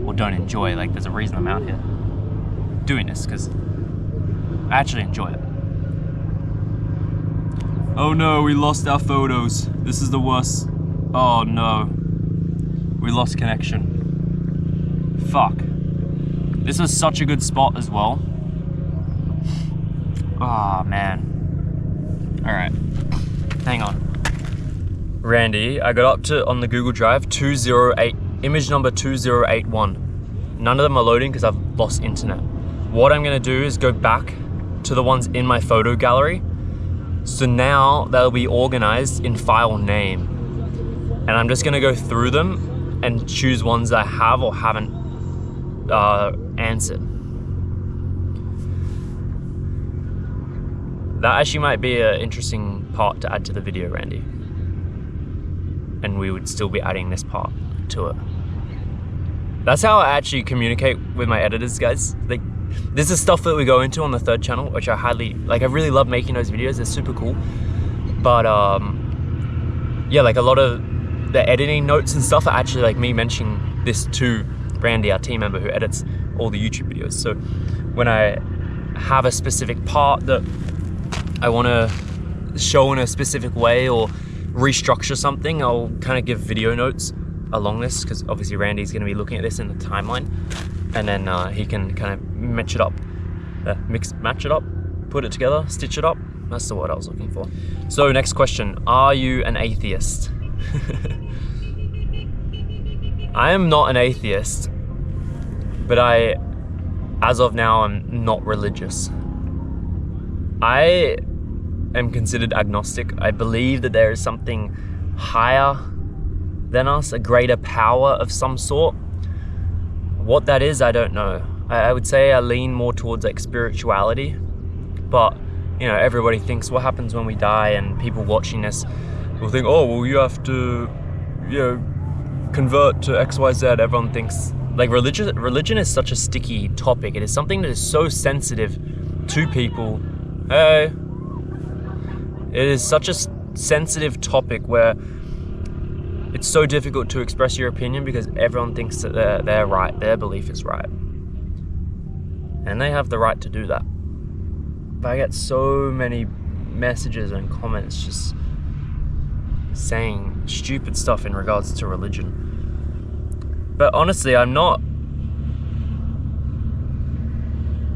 or don't enjoy. Like there's a reason I'm out here doing this, because I actually enjoy it. Oh no, we lost our photos. This is the worst. Oh no. We lost connection. Fuck. This was such a good spot as well. Oh man. Alright. Hang on. Randy, I got up to, on the Google Drive, 208, image number 2081. None of them are loading because I've lost internet. What I'm gonna do is go back to the ones in my photo gallery. So now they'll be organized in file name. And I'm just gonna go through them and choose ones that I have or haven't answered. That actually might be an interesting part to add to the video, Randy. And we would still be adding this part to it. That's how I actually communicate with my editors, guys. Like, this is stuff that we go into on the third channel, which I really love making those videos. They're super cool. But yeah, like a lot of the editing notes and stuff are actually like me mentioning this to Randy, our team member who edits all the YouTube videos. So when I have a specific part that I want to show in a specific way or restructure something, I'll kind of give video notes along this, because obviously Randy's going to be looking at this in the timeline, and then he can kind of match it up, put it together, stitch it up. That's the word I was looking for. So next question, are you an atheist? I am not an atheist, but I, as of now, am not religious. I am considered agnostic. I believe that there is something higher than us, a greater power of some sort. What that is, I don't know. I would say I lean more towards like spirituality, but you know, everybody thinks what happens when we die, and people watching this will think, oh, well, you have to, you know, convert to XYZ. Everyone thinks, like, religion is such a sticky topic. It is something that is so sensitive to people. Hey, it is such a sensitive topic where it's so difficult to express your opinion because everyone thinks that they're right, their belief is right. And they have the right to do that. But I get so many messages and comments just saying stupid stuff in regards to religion. But honestly, I'm not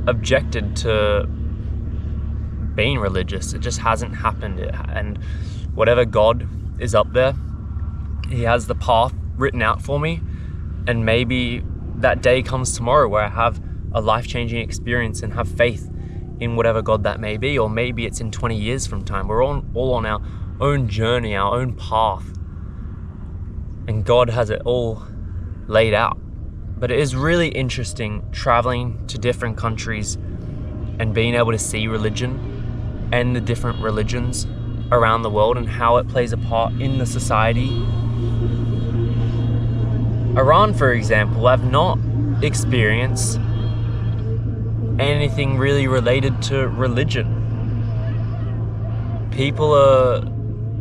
objected to being religious. It just hasn't happened. And whatever God is up there, he has the path written out for me. And maybe that day comes tomorrow where I have a life-changing experience and have faith in whatever God that may be. Or maybe it's in 20 years from time. We're all on our own journey, our own path. And God has it all laid out. But it is really interesting traveling to different countries and being able to see religion and the different religions around the world and how it plays a part in the society. Iran, for example, I've not experienced anything really related to religion. People are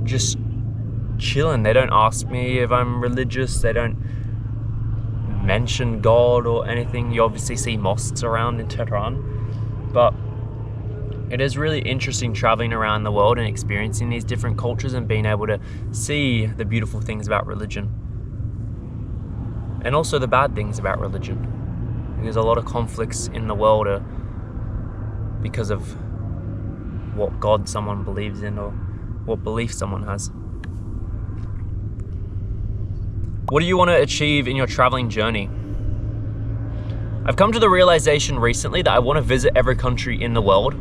just chilling. They don't ask me if I'm religious. They don't mention God or anything. You obviously see mosques around in Tehran, but it is really interesting traveling around the world and experiencing these different cultures and being able to see the beautiful things about religion and also the bad things about religion, because a lot of conflicts in the world are because of what God someone believes in or what belief someone has. What do you want to achieve in your traveling journey? I've come to the realization recently that I want to visit every country in the world,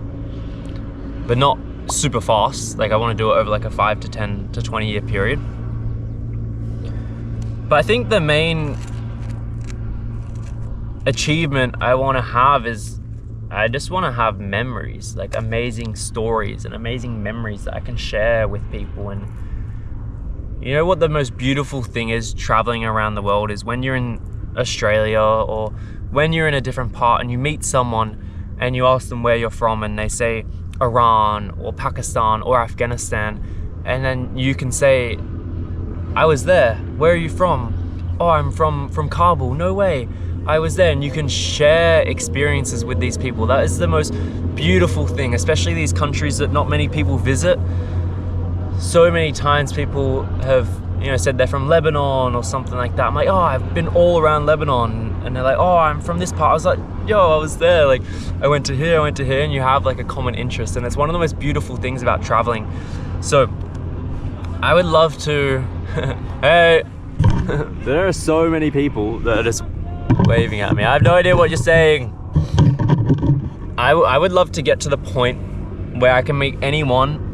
but not super fast. Like, I want to do it over like a 5 to 10 to 20 year period. But I think the main achievement I want to have is I just want to have memories, like amazing stories and amazing memories that I can share with people. And you know what the most beautiful thing is traveling around the world is when you're in Australia or when you're in a different part and you meet someone and you ask them where you're from and they say Iran or Pakistan or Afghanistan, and then you can say, I was there. Where are you from? Oh, I'm from Kabul. No way. I was there. And you can share experiences with these people. That is the most beautiful thing, especially these countries that not many people visit. So many times people have, said they're from Lebanon or something like that. I'm like, oh, I've been all around Lebanon. And they're like, oh, I'm from this part. I was like, yo, I was there. Like, I went to here, and you have like a common interest. And it's one of the most beautiful things about traveling. So I would love to, hey, there are so many people that are just waving at me. I have no idea what you're saying. I would love to get to the point where I can meet anyone.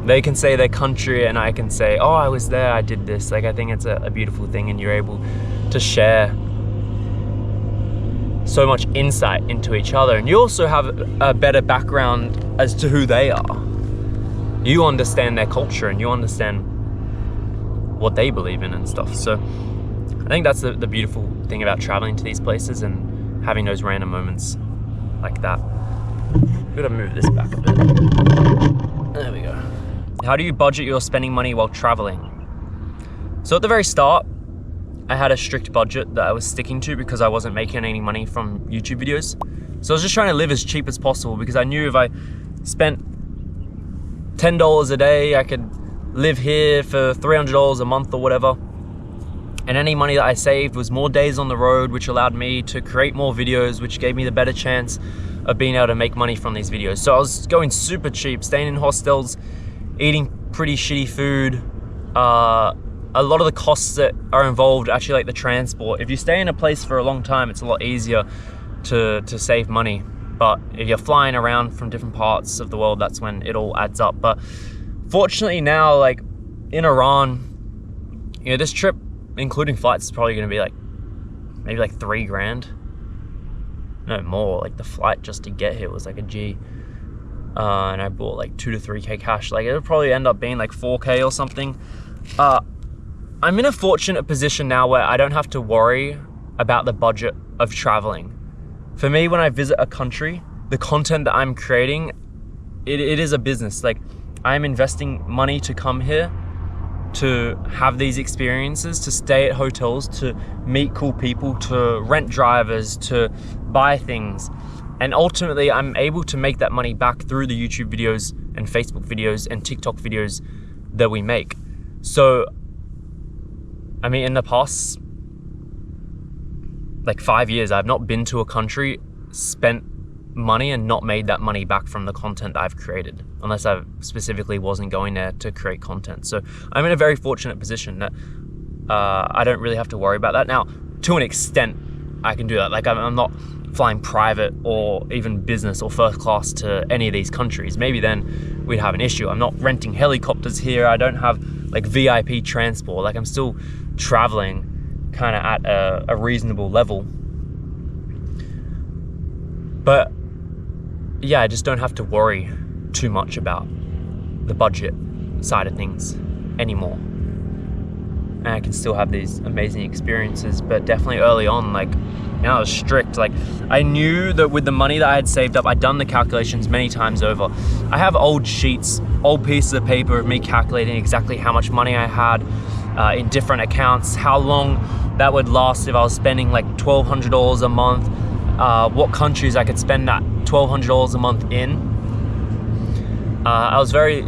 They can say their country and I can say, oh, I was there, I did this. Like, I think it's a beautiful thing, and you're able to share so much insight into each other. And you also have a better background as to who they are. You understand their culture and you understand what they believe in and stuff. So I think that's the beautiful thing about traveling to these places and having those random moments like that. I'm gonna move this back a bit. There we go. How do you budget your spending money while traveling? So at the very start, I had a strict budget that I was sticking to because I wasn't making any money from YouTube videos. So I was just trying to live as cheap as possible because I knew if I spent $10 a day, I could live here for $300 a month or whatever. And any money that I saved was more days on the road, which allowed me to create more videos, which gave me the better chance of being able to make money from these videos. So I was going super cheap, staying in hostels, eating pretty shitty food. A lot of the costs that are involved, actually, like the transport. If you stay in a place for a long time, it's a lot easier to save money. But if you're flying around from different parts of the world, that's when it all adds up. But fortunately now, like in Iran, this trip, including flights, is probably gonna be like, maybe like $3,000. No more, like the flight just to get here was like a G. And I bought like 2 to 3K cash. Like it'll probably end up being like 4K or something. I'm in a fortunate position now where I don't have to worry about the budget of traveling. For me, when I visit a country, the content that I'm creating, it is a business. Like, I'm investing money to come here, to have these experiences, to stay at hotels, to meet cool people, to rent drivers, to buy things. And ultimately, I'm able to make that money back through the YouTube videos and Facebook videos and TikTok videos that we make. So, I mean, in the past, like 5 years, I've not been to a country, spent money and not made that money back from the content that I've created, unless I specifically wasn't going there to create content. So I'm in a very fortunate position that I don't really have to worry about that. Now, to an extent, I can do that. Like I'm not flying private or even business or first class to any of these countries. Maybe then we'd have an issue. I'm not renting helicopters here. I don't have like VIP transport. Like I'm still traveling kind of at a reasonable level. But yeah, I just don't have to worry too much about the budget side of things anymore. And I can still have these amazing experiences. But definitely early on, like, I was strict. Like, I knew that with the money that I had saved up, I'd done the calculations many times over. I have old sheets, old pieces of paper of me calculating exactly how much money I had in different accounts, how long that would last if I was spending like $1,200 a month, what countries I could spend that $1,200 a month in. I was very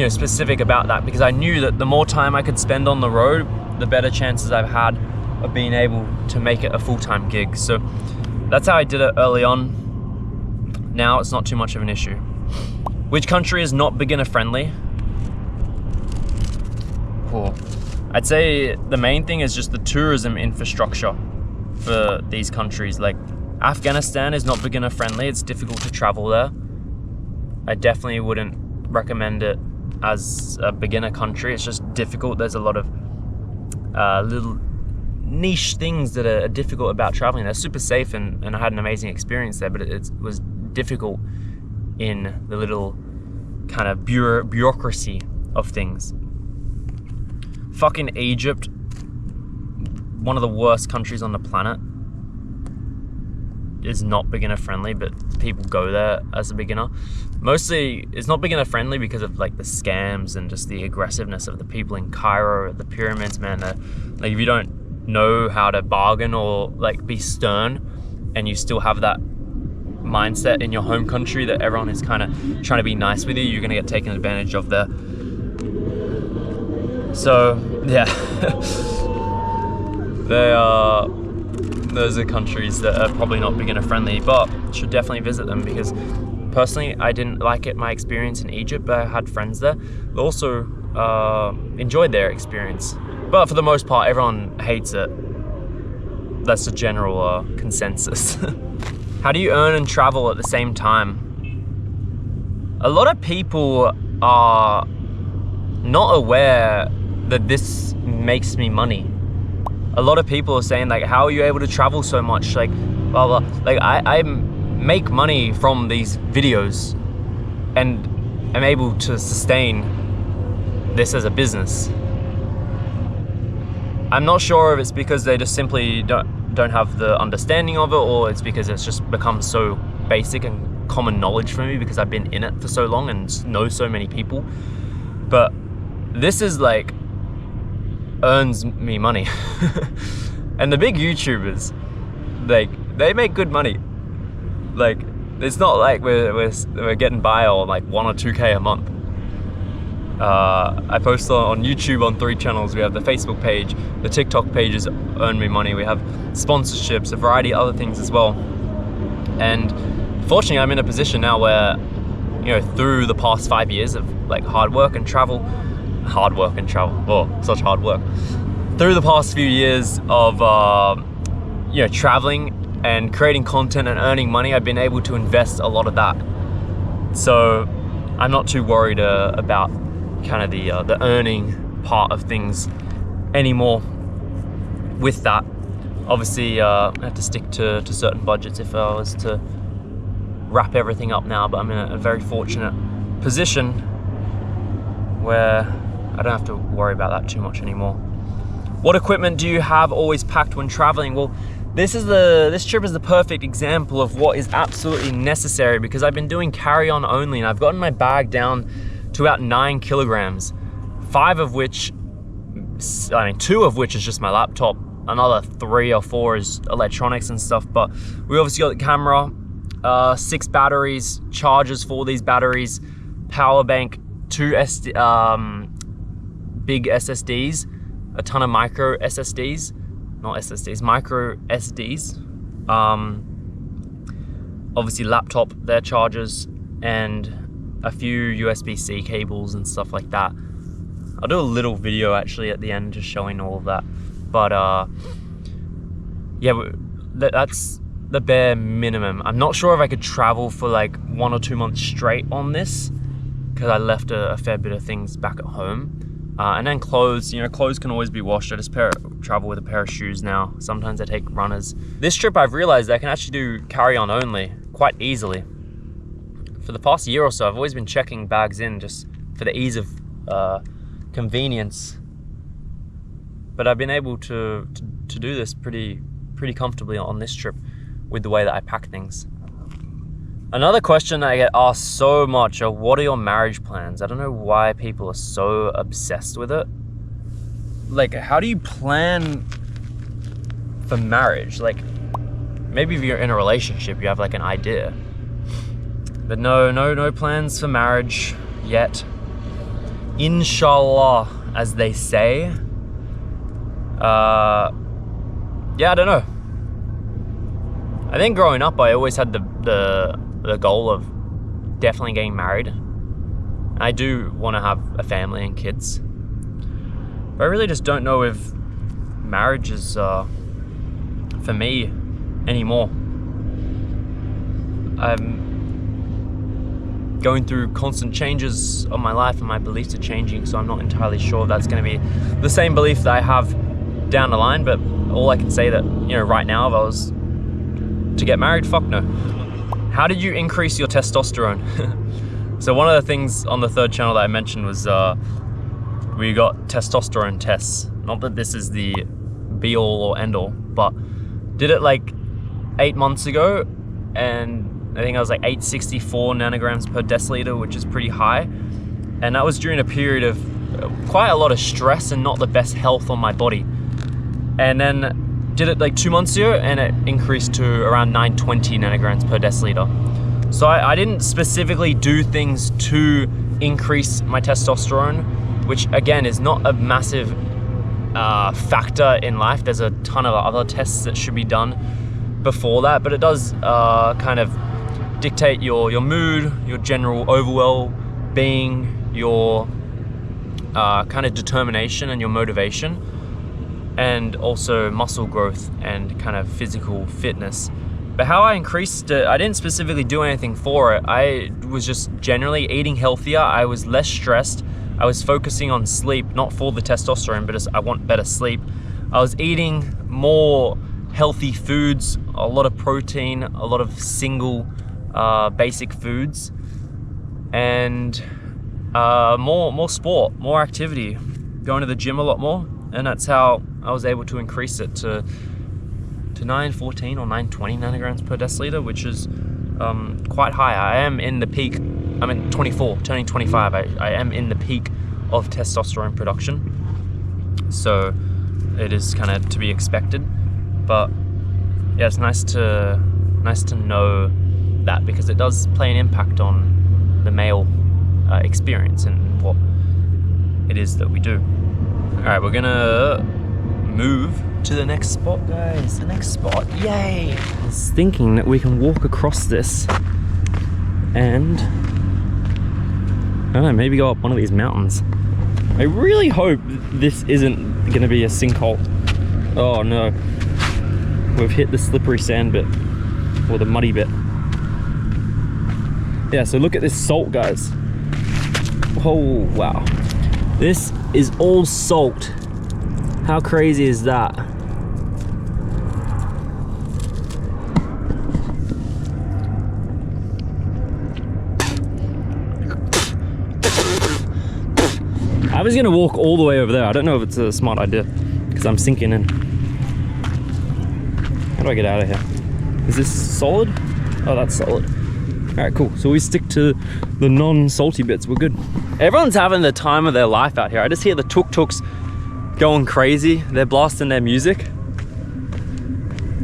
specific about that, because I knew that the more time I could spend on the road, the better chances I've had of being able to make it a full-time gig. So that's how I did it early on. Now it's not too much of an issue. Which country is not beginner friendly? Cool. I'd say the main thing is just the tourism infrastructure for these countries. Like Afghanistan is not beginner friendly. It's difficult to travel there. I definitely wouldn't recommend it as a beginner country. It's just difficult. There's a lot of little niche things that are difficult about traveling. They're super safe, and I had an amazing experience there, but it was difficult in the little kind of bureaucracy of things. Fucking Egypt, one of the worst countries on the planet, is not beginner friendly, but people go there as a beginner. Mostly it's not beginner friendly because of like the scams and just the aggressiveness of the people in Cairo, the pyramids, man. Like if you don't know how to bargain or like be stern, and you still have that mindset in your home country that everyone is kind of trying to be nice with you, you're gonna get taken advantage of there. So yeah, those are countries that are probably not beginner friendly, but should definitely visit them, because personally I didn't like it, my experience in Egypt, but I had friends there who also enjoyed their experience. But for the most part, everyone hates it. That's the general consensus. How do you earn and travel at the same time? A lot of people are not aware that this makes me money. A lot of people are saying like, how are you able to travel so much? Like, blah, blah. Like I make money from these videos and am able to sustain this as a business. I'm not sure if it's because they just simply don't have the understanding of it, or it's because it's just become so basic and common knowledge for me because I've been in it for so long and know so many people. But this is like earns me money. And the big YouTubers, like, they make good money. Like, it's not like we're getting by on like 1 or 2K a month. I post on YouTube on 3 channels. We have the Facebook page, the TikTok pages earn me money. We have sponsorships, a variety of other things as well. And fortunately, I'm in a position now where, through the past 5 years of like hard work and travel, such hard work. Through the past few years of traveling and creating content and earning money, I've been able to invest a lot of that. So I'm not too worried about kind of the earning part of things anymore. With that, obviously I have to stick to certain budgets if I was to wrap everything up now, but I'm in a very fortunate position where I don't have to worry about that too much anymore. What equipment do you have always packed when traveling? Well, this trip is the perfect example of what is absolutely necessary, because I've been doing carry-on only, and I've gotten my bag down to about 9 kilograms, 2 of which is just my laptop, another 3 or 4 is electronics and stuff. But we obviously got the camera, 6 batteries, chargers for these batteries, power bank, 2 big SSDs, a ton of micro SSDs, not SSDs, micro SDs. obviously laptop, their chargers, and a few USB-C cables and stuff like that. I'll do a little video actually at the end just showing all of that. But yeah, that's the bare minimum. I'm not sure if I could travel for like 1 or 2 months straight on this, because I left a fair bit of things back at home. And then clothes, you know, clothes can always be washed. I just travel with a pair of shoes now. Sometimes I take runners. This trip I've realized I can actually do carry-on only quite easily. For the past year or so, I've always been checking bags in just for the ease of convenience. But I've been able to do this pretty comfortably on this trip with the way that I pack things. Another question I get asked so much are, what are your marriage plans? I don't know why people are so obsessed with it. Like, how do you plan for marriage? Like, maybe if you're in a relationship, you have like an idea. But no plans for marriage yet. Inshallah, as they say. Yeah, I don't know. I think growing up, I always had the goal of definitely getting married. I do want to have a family and kids. But I really just don't know if marriage is for me anymore. I'm going through constant changes of my life, and my beliefs are changing, so I'm not entirely sure if that's going to be the same belief that I have down the line. But all I can say that, you know, right now, if I was to get married, fuck no. How did you increase your testosterone? So one of the things on the third channel that I mentioned was we got testosterone tests. Not that this is the be all or end all, but did it like 8 months ago, and I think I was like 864 nanograms per deciliter, which is pretty high. And that was during a period of quite a lot of stress and not the best health on my body. And then did it like 2 months ago, and it increased to around 920 nanograms per deciliter. So I didn't specifically do things to increase my testosterone, which again is not a massive factor in life. There's a ton of other tests that should be done before that, but it does kind of dictate your mood, your general overall being, your kind of determination and your motivation, and also muscle growth and kind of physical fitness. But how I increased it, I didn't specifically do anything for it. I was just generally eating healthier. I was less stressed. I was focusing on sleep, not for the testosterone, but just I want better sleep. I was eating more healthy foods, a lot of protein, a lot of single basic foods, and more sport, more activity, going to the gym a lot more. And that's how I was able to increase it to 914 or 920 nanograms per deciliter, which is quite high. I am in the peak. I'm in 24, turning 25. I am in the peak of testosterone production, so it is kind of to be expected. But yeah, it's nice to know that, because it does play an impact on the male experience and what it is that we do. All right, we're gonna move to the next spot, guys. The next spot, yay! I was thinking that we can walk across this and, I don't know, maybe go up one of these mountains. I really hope this isn't gonna be a sinkhole. Oh no. We've hit the slippery sand bit, or the muddy bit. Yeah, so look at this salt, guys. Oh, wow. This is all salt. How crazy is that? I was gonna walk all the way over there. I don't know if it's a smart idea, because I'm sinking in. How do I get out of here? Is this solid? Oh, that's solid. All right, cool. So we stick to the non-salty bits. We're good. Everyone's having the time of their life out here. I just hear the tuk-tuks going crazy. They're blasting their music.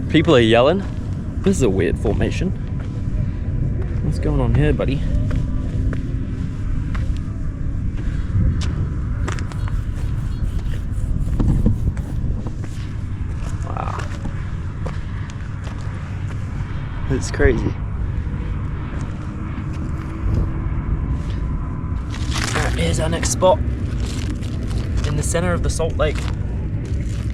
People are yelling. This is a weird formation. What's going on here, buddy? Wow. It's crazy. Here's our next spot in the center of the Salt Lake.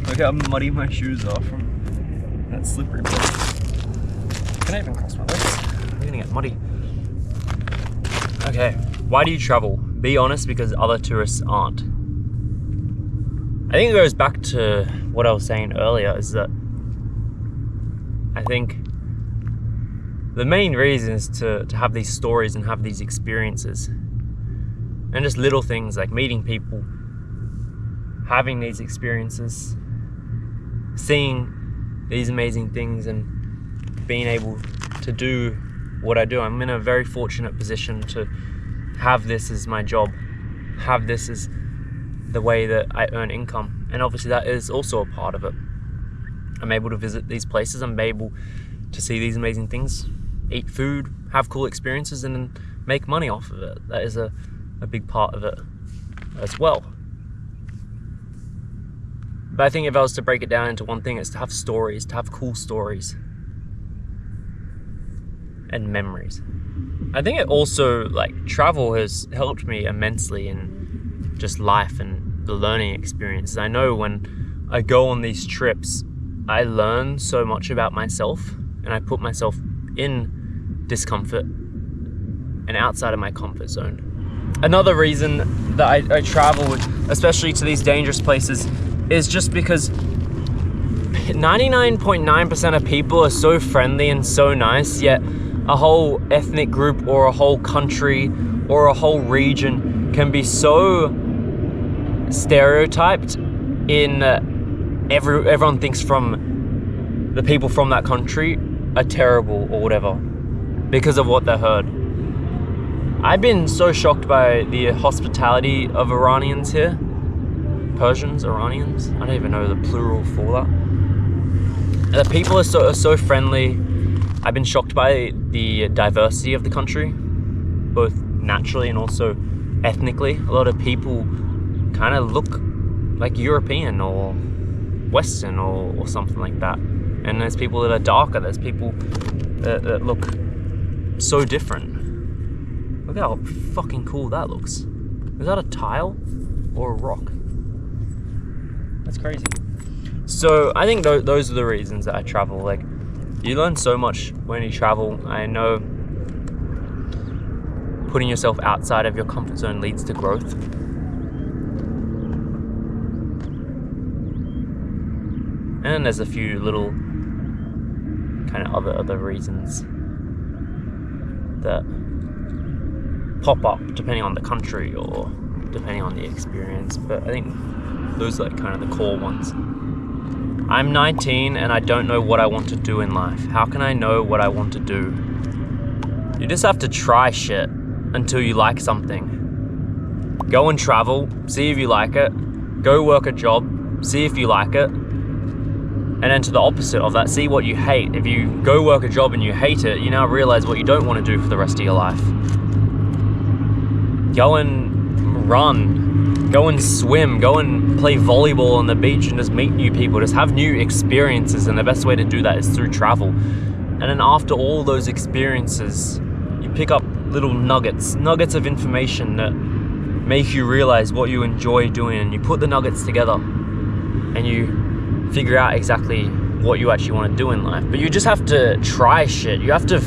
Look how muddy my shoes are from that slippery place. Can I even cross my legs? I'm gonna get muddy. Okay, why do you travel? Be honest, because other tourists aren't. I think it goes back to what I was saying earlier, is that I think the main reason is to have these stories and have these experiences. And just little things like meeting people, having these experiences, seeing these amazing things, and being able to do what I do. I'm in a very fortunate position to have this as my job, have this as the way that I earn income. And obviously that is also a part of it. I'm able to visit these places, I'm able to see these amazing things, eat food, have cool experiences, and then make money off of it. That is a big part of it as well. But I think if I was to break it down into one thing, it's to have stories, to have cool stories and memories. I think it also, like, travel has helped me immensely in just life and the learning experiences. I know when I go on these trips, I learn so much about myself, and I put myself in discomfort and outside of my comfort zone. Another reason that I travel, especially to these dangerous places, is just because 99.9% of people are so friendly and so nice, yet a whole ethnic group or a whole country or a whole region can be so stereotyped in everyone thinks from the people from that country are terrible or whatever because of what they heard. I've been so shocked by the hospitality of Iranians here. Persians, Iranians, I don't even know the plural for that. The people are so friendly. I've been shocked by the diversity of the country, both naturally and also ethnically. A lot of people kind of look like European or Western or something like that. And there's people that are darker, there's people that look so different. Look how fucking cool that looks. Is that a tile or a rock? That's crazy. So I think those are the reasons that I travel. Like, you learn so much when you travel. I know putting yourself outside of your comfort zone leads to growth. And there's a few little kind of other reasons that pop up depending on the country or depending on the experience. But I think those are like kind of the core ones. I'm 19 and I don't know what I want to do in life. How can I know what I want to do? You just have to try shit until you like something. Go and travel, see if you like it. Go work a job, see if you like it. And then to the opposite of that, see what you hate. If you go work a job and you hate it, you now realize what you don't want to do for the rest of your life. Go and run, go and swim, go and play volleyball on the beach and just meet new people, just have new experiences. And the best way to do that is through travel. And then after all those experiences, you pick up little nuggets of information that make you realize what you enjoy doing, and you put the nuggets together and you figure out exactly what you actually want to do in life. But you just have to try shit. You have to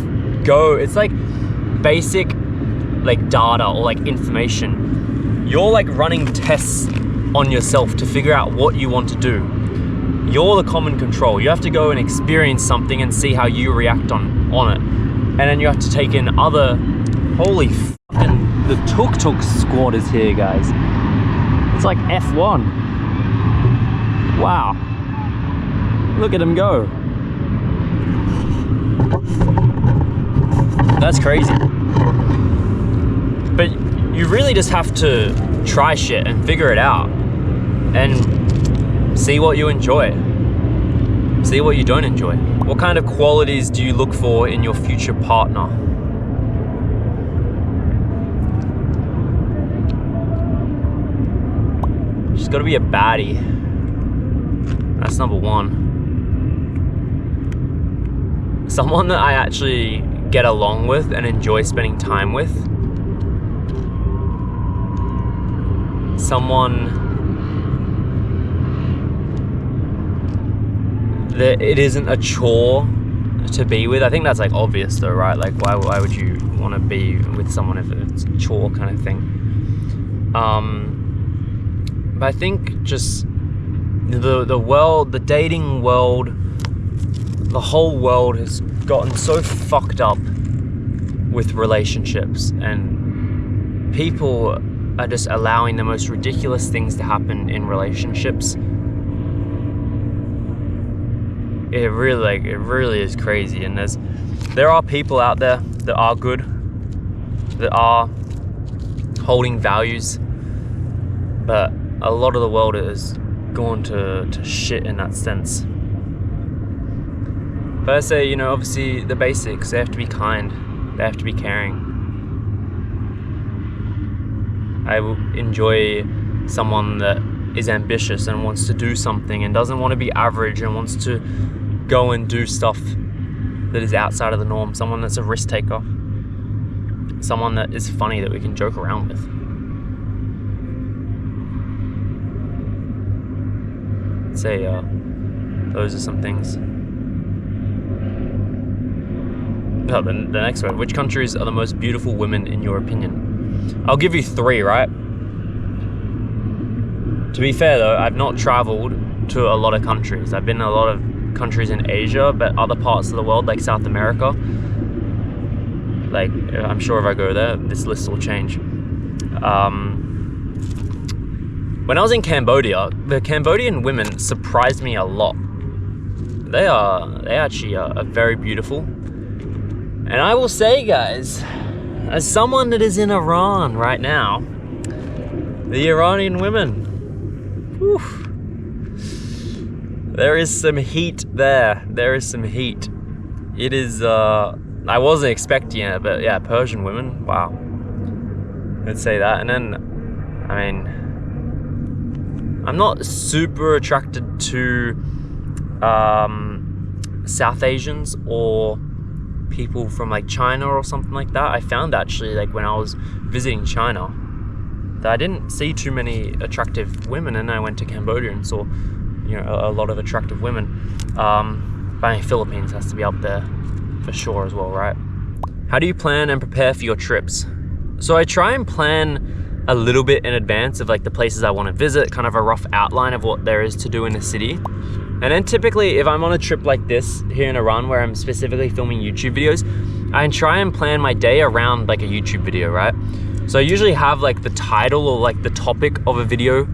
go. It's like basic like data or like information. You're like running tests on yourself to figure out what you want to do. You're the common control. You have to go and experience something and see how you react on it. And then you have to take in other... Holy fucking... The tuk-tuk squad is here, guys. It's like F1. Wow. Look at him go. That's crazy. But you really just have to try shit and figure it out. And see what you enjoy. See what you don't enjoy. What kind of qualities do you look for in your future partner? She's gotta be a baddie. That's number one. Someone that I actually get along with and enjoy spending time with. someone that it isn't a chore to be with. I think that's like obvious though, right? Like why would you want to be with someone if it's a chore kind of thing? But I think just the world, the dating world, the whole world has gotten so fucked up with relationships, and people are just allowing the most ridiculous things to happen in relationships. It really is crazy. And there are people out there that are good, that are holding values, but a lot of the world has gone to shit in that sense. But I say, you know, obviously the basics, they have to be kind, they have to be caring. I enjoy someone that is ambitious and wants to do something and doesn't want to be average and wants to go and do stuff that is outside of the norm. Someone that's a risk taker. Someone that is funny, that we can joke around with. I'd say those are some things. Oh, the next one. Which countries are the most beautiful women in your opinion? I'll give you 3, right? To be fair though, I've not traveled to a lot of countries. I've been in a lot of countries in Asia, but other parts of the world like South America, like I'm sure if I go there, this list will change. When I was in Cambodia, the Cambodian women surprised me a lot. They actually are very beautiful. And I will say, guys, as someone that is in Iran right now, the Iranian women, whew, there is some heat there. There is some heat. It is, I wasn't expecting it, but yeah, Persian women, wow. I'd say that. And then, I mean, I'm not super attracted to South Asians or people from like China or something like that. I found actually, like when I was visiting China, that I didn't see too many attractive women, and I went to Cambodia and saw, you know, a lot of attractive women. But I think Philippines has to be up there for sure as well, right? How do you plan and prepare for your trips? So I try and plan a little bit in advance of like the places I want to visit, kind of a rough outline of what there is to do in the city. And then typically if I'm on a trip like this here in Iran where I'm specifically filming YouTube videos, I try and plan my day around like a YouTube video, right? So I usually have like the title or like the topic of a video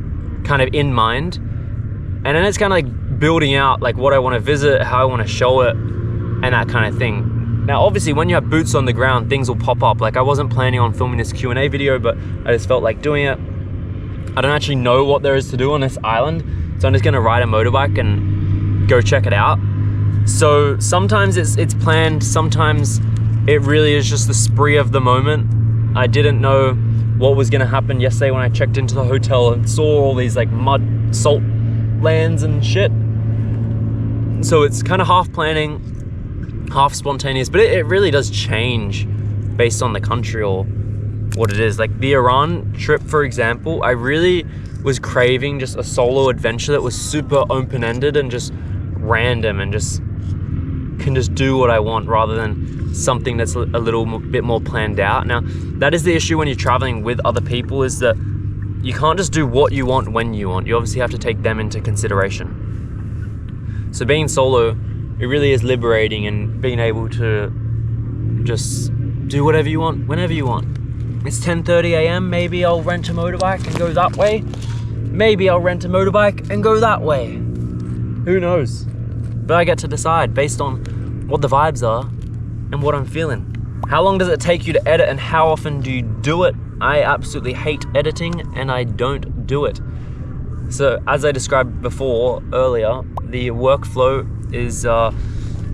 kind of in mind. And then it's kind of like building out like what I want to visit, how I want to show it, and that kind of thing. Now, obviously when you have boots on the ground, things will pop up. Like I wasn't planning on filming this Q&A video, but I just felt like doing it. I don't actually know what there is to do on this island, so I'm just gonna ride a motorbike and go check it out. So sometimes it's planned, sometimes it really is just the spree of the moment. I didn't know what was gonna happen yesterday when I checked into the hotel and saw all these like mud, salt lands and shit. So it's kind of half planning, half spontaneous, but it really does change based on the country or what it is. Like the Iran trip, for example, I really was craving just a solo adventure that was super open-ended and just random and just can just do what I want rather than something that's a little bit more planned out. Now, that is the issue when you're traveling with other people, is that you can't just do what you want when you want. You obviously have to take them into consideration. So being solo, it really is liberating, and being able to just do whatever you want, whenever you want. It's 10:30 a.m, maybe I'll rent a motorbike and go that way. Maybe I'll rent a motorbike and go that way. Who knows? But I get to decide based on what the vibes are and what I'm feeling. How long does it take you to edit, and how often do you do it? I absolutely hate editing and I don't do it. So as I described before, earlier, the workflow is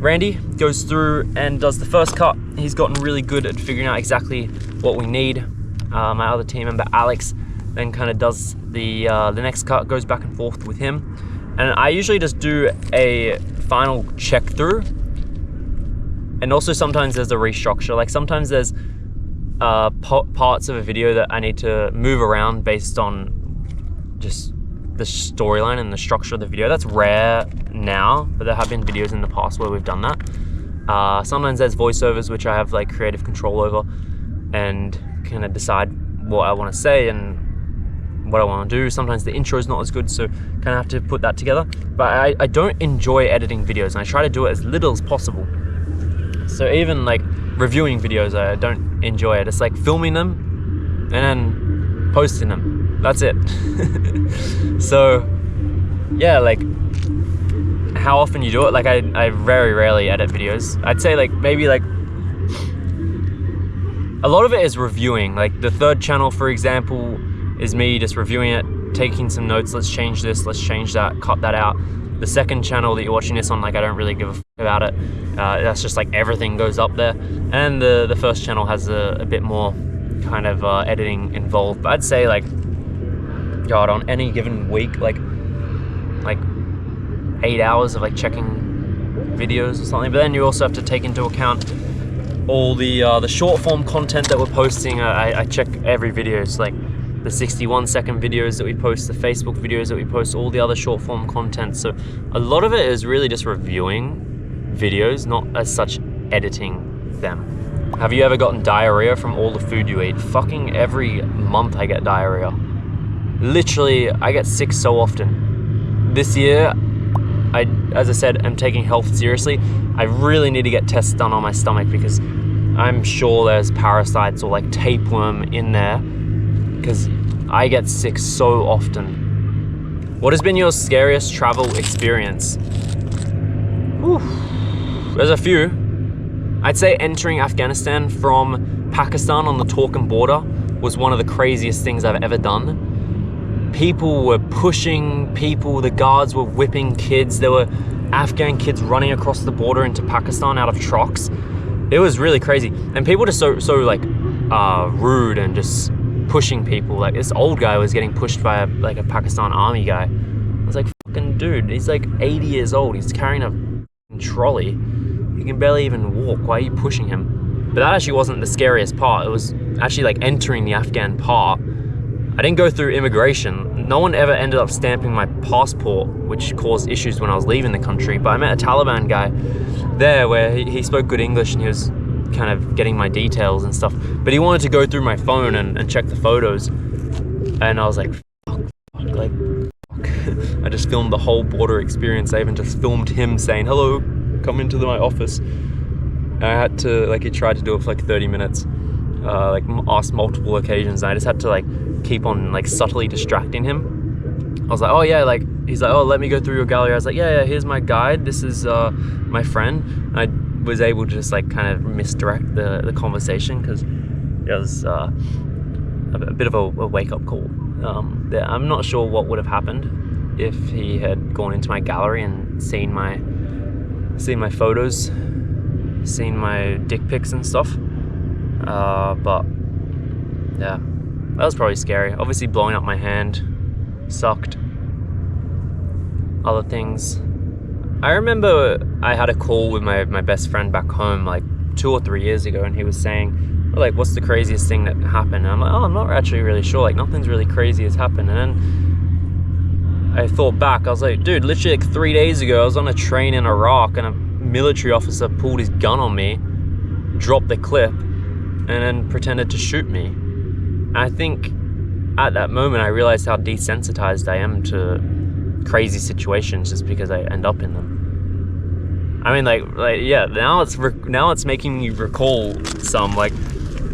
Randy goes through and does the first cut. He's gotten really good at figuring out exactly what we need. My other team member, Alex, then kind of does the next cut, goes back and forth with him. And I usually just do a final check through. And also sometimes there's a restructure. Like sometimes there's parts of a video that I need to move around based on just the storyline and the structure of the video. That's rare now, but there have been videos in the past where we've done that. Sometimes there's voiceovers, which I have like creative control over and kind of decide what I want to say and what I want to do. Sometimes the intro is not as good, so kind of have to put that together. But I don't enjoy editing videos, and I try to do it as little as possible. So even like reviewing videos, I don't enjoy it. It's like filming them and then posting them. That's it. So yeah, like how often you do it? Like I very rarely edit videos. I'd say like maybe like a lot of it is reviewing. Like the third channel, for example, is me just reviewing it, taking some notes. Let's change this, let's change that, cut that out. The second channel that you're watching this on, like I don't really give a f about it. That's just like everything goes up there. And the first channel has a bit more kind of editing involved. But I'd say like, God, on any given week, like 8 hours of like checking videos or something. But then you also have to take into account all the short form content that we're posting. I check every video. It's like the 61-second videos that we post, the Facebook videos that we post, all the other short form content. So a lot of it is really just reviewing videos, not as such editing them. Have you ever gotten diarrhea from all the food you eat? Fucking every month I get diarrhea. Literally, I get sick so often. This year, as I said, I'm taking health seriously. I really need to get tests done on my stomach because I'm sure there's parasites or like tapeworm in there, because I get sick so often. What has been your scariest travel experience? Whew. There's a few. I'd say entering Afghanistan from Pakistan on the Torkham border was one of the craziest things I've ever done. People were pushing people, the guards were whipping kids, there were Afghan kids running across the border into Pakistan out of trucks. It was really crazy. And people just so like rude and just pushing people. Like this old guy was getting pushed by a Pakistan army guy. I was like, fucking dude, he's like 80 years old. He's carrying a trolley. He can barely even walk. Why are you pushing him? But that actually wasn't the scariest part. It was actually like entering the Afghan part. I didn't go through immigration. No one ever ended up stamping my passport, which caused issues when I was leaving the country. But I met a Taliban guy there where he spoke good English and he was kind of getting my details and stuff. But he wanted to go through my phone and check the photos. And I was like, fuck. I just filmed the whole border experience. I even just filmed him saying, hello, come into my office. And I had to, like, he tried to do it for like 30 minutes. Like asked multiple occasions. And I just had to like keep on like subtly distracting him. I was like, oh yeah, like, he's like, oh, let me go through your gallery. I was like, yeah, here's my guide. This is my friend. And I was able to just like kind of misdirect the conversation because it was a bit of a wake-up call. I'm not sure what would have happened if he had gone into my gallery and seen my photos, seen my dick pics and stuff. But yeah, that was probably scary. Obviously blowing up my hand sucked. Other things, I remember I had a call with my best friend back home like 2 or 3 years ago, and he was saying, like, what's the craziest thing that happened? And I'm like, oh, I'm not actually really sure, like nothing's really crazy has happened. And then I thought back, I was like, dude, literally like 3 days ago I was on a train in Iraq and a military officer pulled his gun on me, dropped the clip, and then pretended to shoot me. And I think at that moment I realized how desensitized I am to crazy situations just because I end up in them. I mean, like yeah, now it's making me recall some, like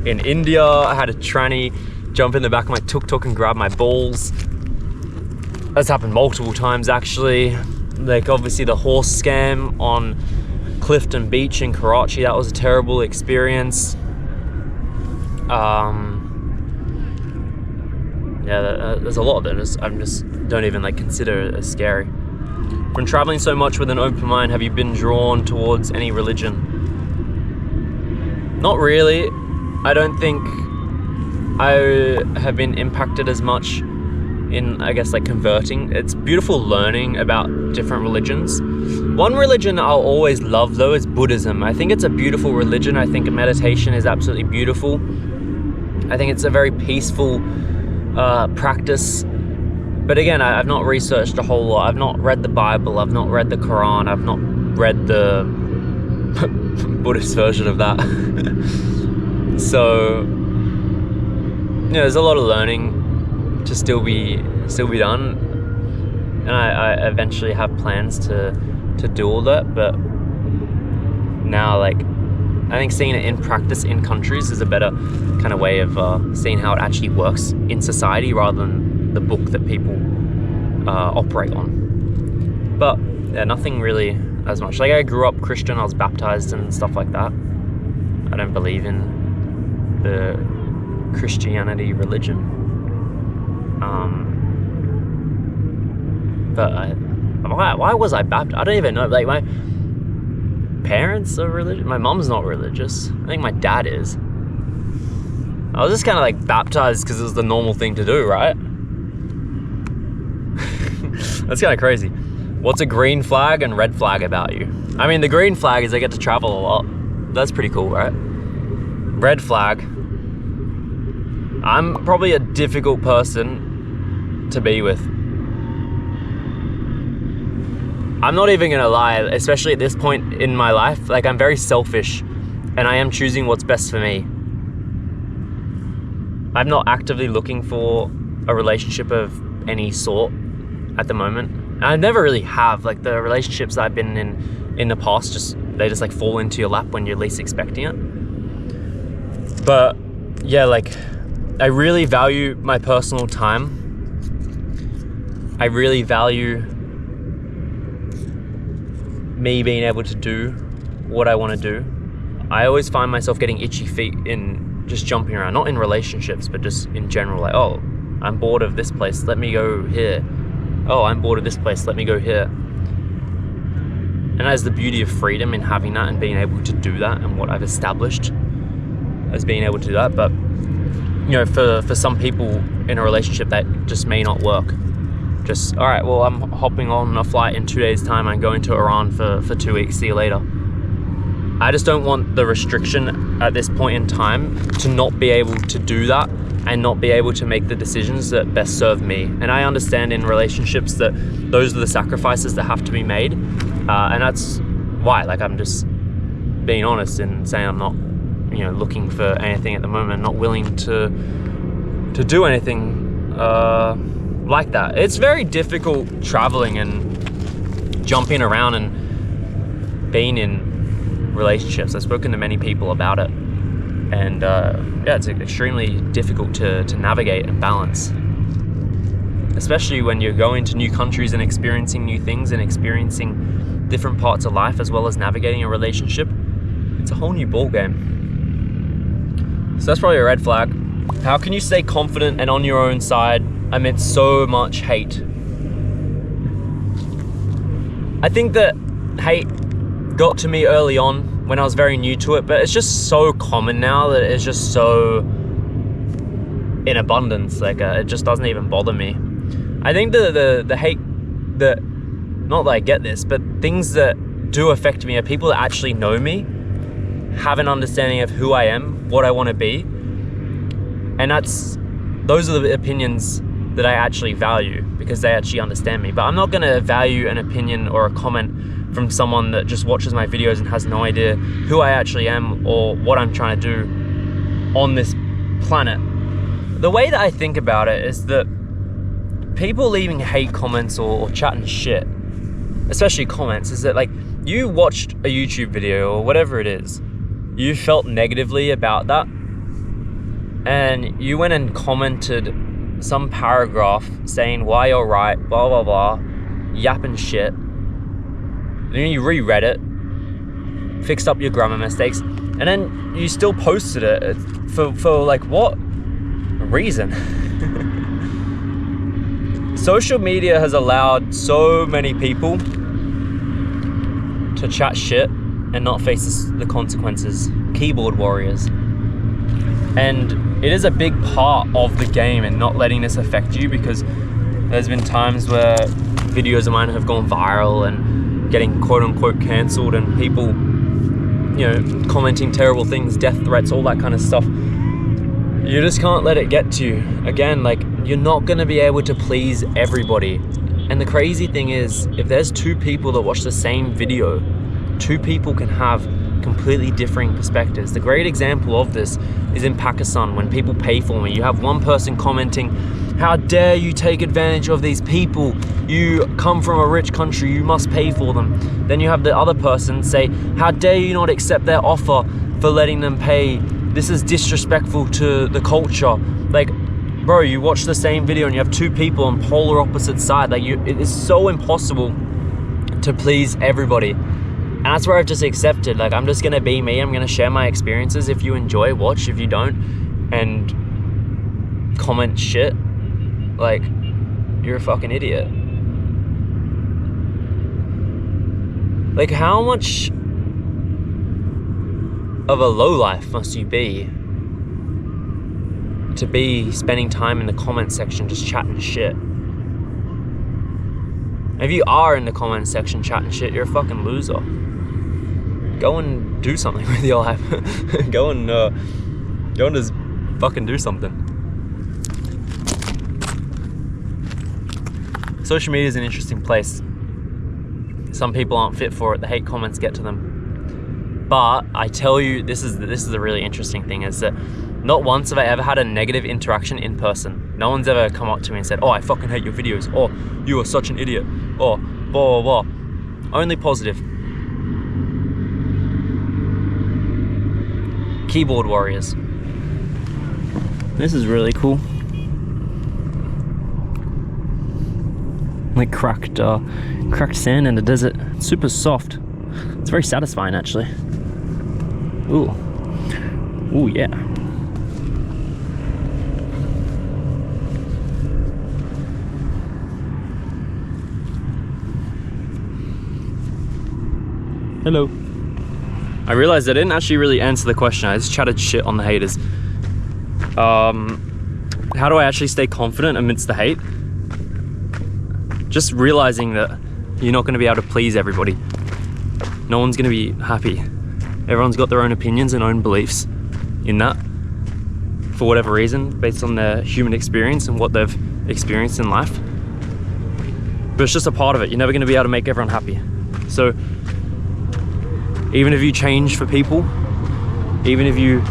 in India I had a tranny jump in the back of my tuk-tuk and grab my balls. That's happened multiple times actually. Like obviously the horse scam on Clifton Beach in Karachi, that was a terrible experience. Yeah, there's a lot that I just don't even like consider as scary. From traveling so much with an open mind, have you been drawn towards any religion? Not really. I don't think I have been impacted as much in, I guess, like converting. It's beautiful learning about different religions. One religion I'll always love though is Buddhism. I think it's a beautiful religion. I think meditation is absolutely beautiful. I think it's a very peaceful practice, But again, I've not researched a whole lot. I've not read the Bible. I've not read the Quran. I've not read the Buddhist version of that. So, there's a lot of learning to still be done. And I eventually have plans to do all that. But now, like, I think seeing it in practice in countries is a better kind of way of seeing how it actually works in society rather than the book that people operate on. But yeah, nothing really as much. Like, I grew up Christian, I was baptized and stuff like that. I don't believe in the Christianity religion. But why was I baptized? I don't even know. Like, my parents are religious. My mom's not religious. I think my dad is. I was just kind of like baptized because it was the normal thing to do, right? That's kind of crazy. What's a green flag and red flag about you? I mean, the green flag is I get to travel a lot. That's pretty cool, right? Red flag, I'm probably a difficult person to be with. I'm not even gonna lie, especially at this point in my life, like, I'm very selfish and I am choosing what's best for me. I'm not actively looking for a relationship of any sort at the moment. And I never really have. Like, the relationships I've been in the past, they just like fall into your lap when you're least expecting it. But yeah, like, I really value my personal time. I really value me being able to do what I want to do. I always find myself getting itchy feet in just jumping around, not in relationships, but just in general. Like, oh, I'm bored of this place, let me go here. Oh, I'm bored of this place, let me go here. And that's the beauty of freedom in having that and being able to do that, and what I've established as being able to do that. But, for some people in a relationship, that just may not work. Just, all right, well, I'm hopping on a flight in 2 days' time. I'm going to Iran for 2 weeks. See you later. I just don't want the restriction at this point in time to not be able to do that and not be able to make the decisions that best serve me. And I understand in relationships that those are the sacrifices that have to be made. And that's why, like, I'm just being honest and saying I'm not, looking for anything at the moment, not willing to do anything like that. It's very difficult traveling and jumping around and being in relationships. I've spoken to many people about it, and it's extremely difficult to navigate and balance, especially when you're going to new countries and experiencing new things and experiencing different parts of life, as well as navigating a relationship. It's a whole new ball game. So that's probably a red flag. How can you stay confident and on your own side amidst so much hate? I think that hate got to me early on when I was very new to it, but it's just so common now that it's just so in abundance. Like, it just doesn't even bother me. I think the hate that, not that I get this, but things that do affect me are people that actually know me, have an understanding of who I am, what I want to be, and those are the opinions that I actually value, because they actually understand me. But I'm not going to value an opinion or a comment from someone that just watches my videos and has no idea who I actually am or what I'm trying to do on this planet. The way that I think about it is that people leaving hate comments or chatting shit, especially comments, is that, like, you watched a YouTube video or whatever it is, you felt negatively about that, and you went and commented some paragraph saying why you're right, blah blah blah, yapping shit. Then you reread it, fixed up your grammar mistakes, and then you still posted it for like, what reason? Social media has allowed so many people to chat shit and not face the consequences. Keyboard warriors. And it is a big part of the game and not letting this affect you, because there's been times where videos of mine have gone viral and getting quote unquote cancelled, and people, commenting terrible things, death threats, all that kind of stuff. You just can't let it get to you. Again, like, you're not gonna be able to please everybody. And the crazy thing is, if there's two people that watch the same video, two people can have completely differing perspectives. The great example of this is in Pakistan. When people pay for me, you have one person commenting, how dare you take advantage of these people? You come from a rich country, you must pay for them. Then you have the other person say, how dare you not accept their offer for letting them pay? This is disrespectful to the culture. Like, bro, you watch the same video and you have two people on polar opposite sides. Like, it is so impossible to please everybody. And that's where I've just accepted, like, I'm just gonna be me. I'm gonna share my experiences. If you enjoy, watch. If you don't, and comment shit, like, you're a fucking idiot. Like, how much of a lowlife must you be to be spending time in the comment section just chatting shit? If you are in the comment section chatting shit, you're a fucking loser. Go and do something with your life. Go and just fucking do something. Social media is an interesting place. Some people aren't fit for it. The hate comments get to them. But I tell you, this is the really interesting thing, is that not once have I ever had a negative interaction in person. No one's ever come up to me and said, oh, I fucking hate your videos, or you are such an idiot, or blah, blah, blah. Only positive. Keyboard warriors. This is really cool. Like cracked sand in the desert. It's super soft. It's very satisfying, actually. Ooh. Ooh, yeah. Hello. I realized I didn't actually really answer the question. I just chatted shit on the haters. How do I actually stay confident amidst the hate? Just realizing that you're not going to be able to please everybody. No one's going to be happy. Everyone's got their own opinions and own beliefs in that, for whatever reason, based on their human experience and what they've experienced in life. But it's just a part of it. You're never going to be able to make everyone happy. So even if you change for people, even if you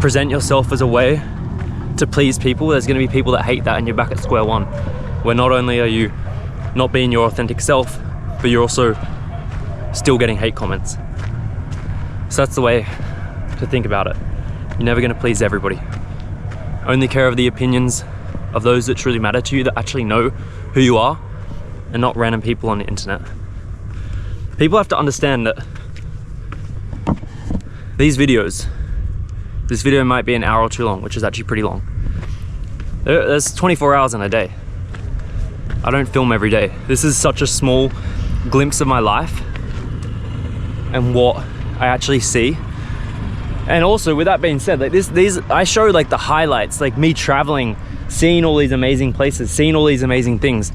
present yourself as a way to please people, there's going to be people that hate that, and you're back at square one, where not only are you not being your authentic self, but you're also still getting hate comments. So that's the way to think about it. You're never going to please everybody. Only care of the opinions of those that truly matter to you, that actually know who you are, and not random people on the internet. People have to understand that these videos, this video might be an hour or two long, which is actually pretty long. There's 24 hours in a day. I don't film every day. This is such a small glimpse of my life and what I actually see. And also, with that being said, like these I show like the highlights, like me traveling, seeing all these amazing places, seeing all these amazing things.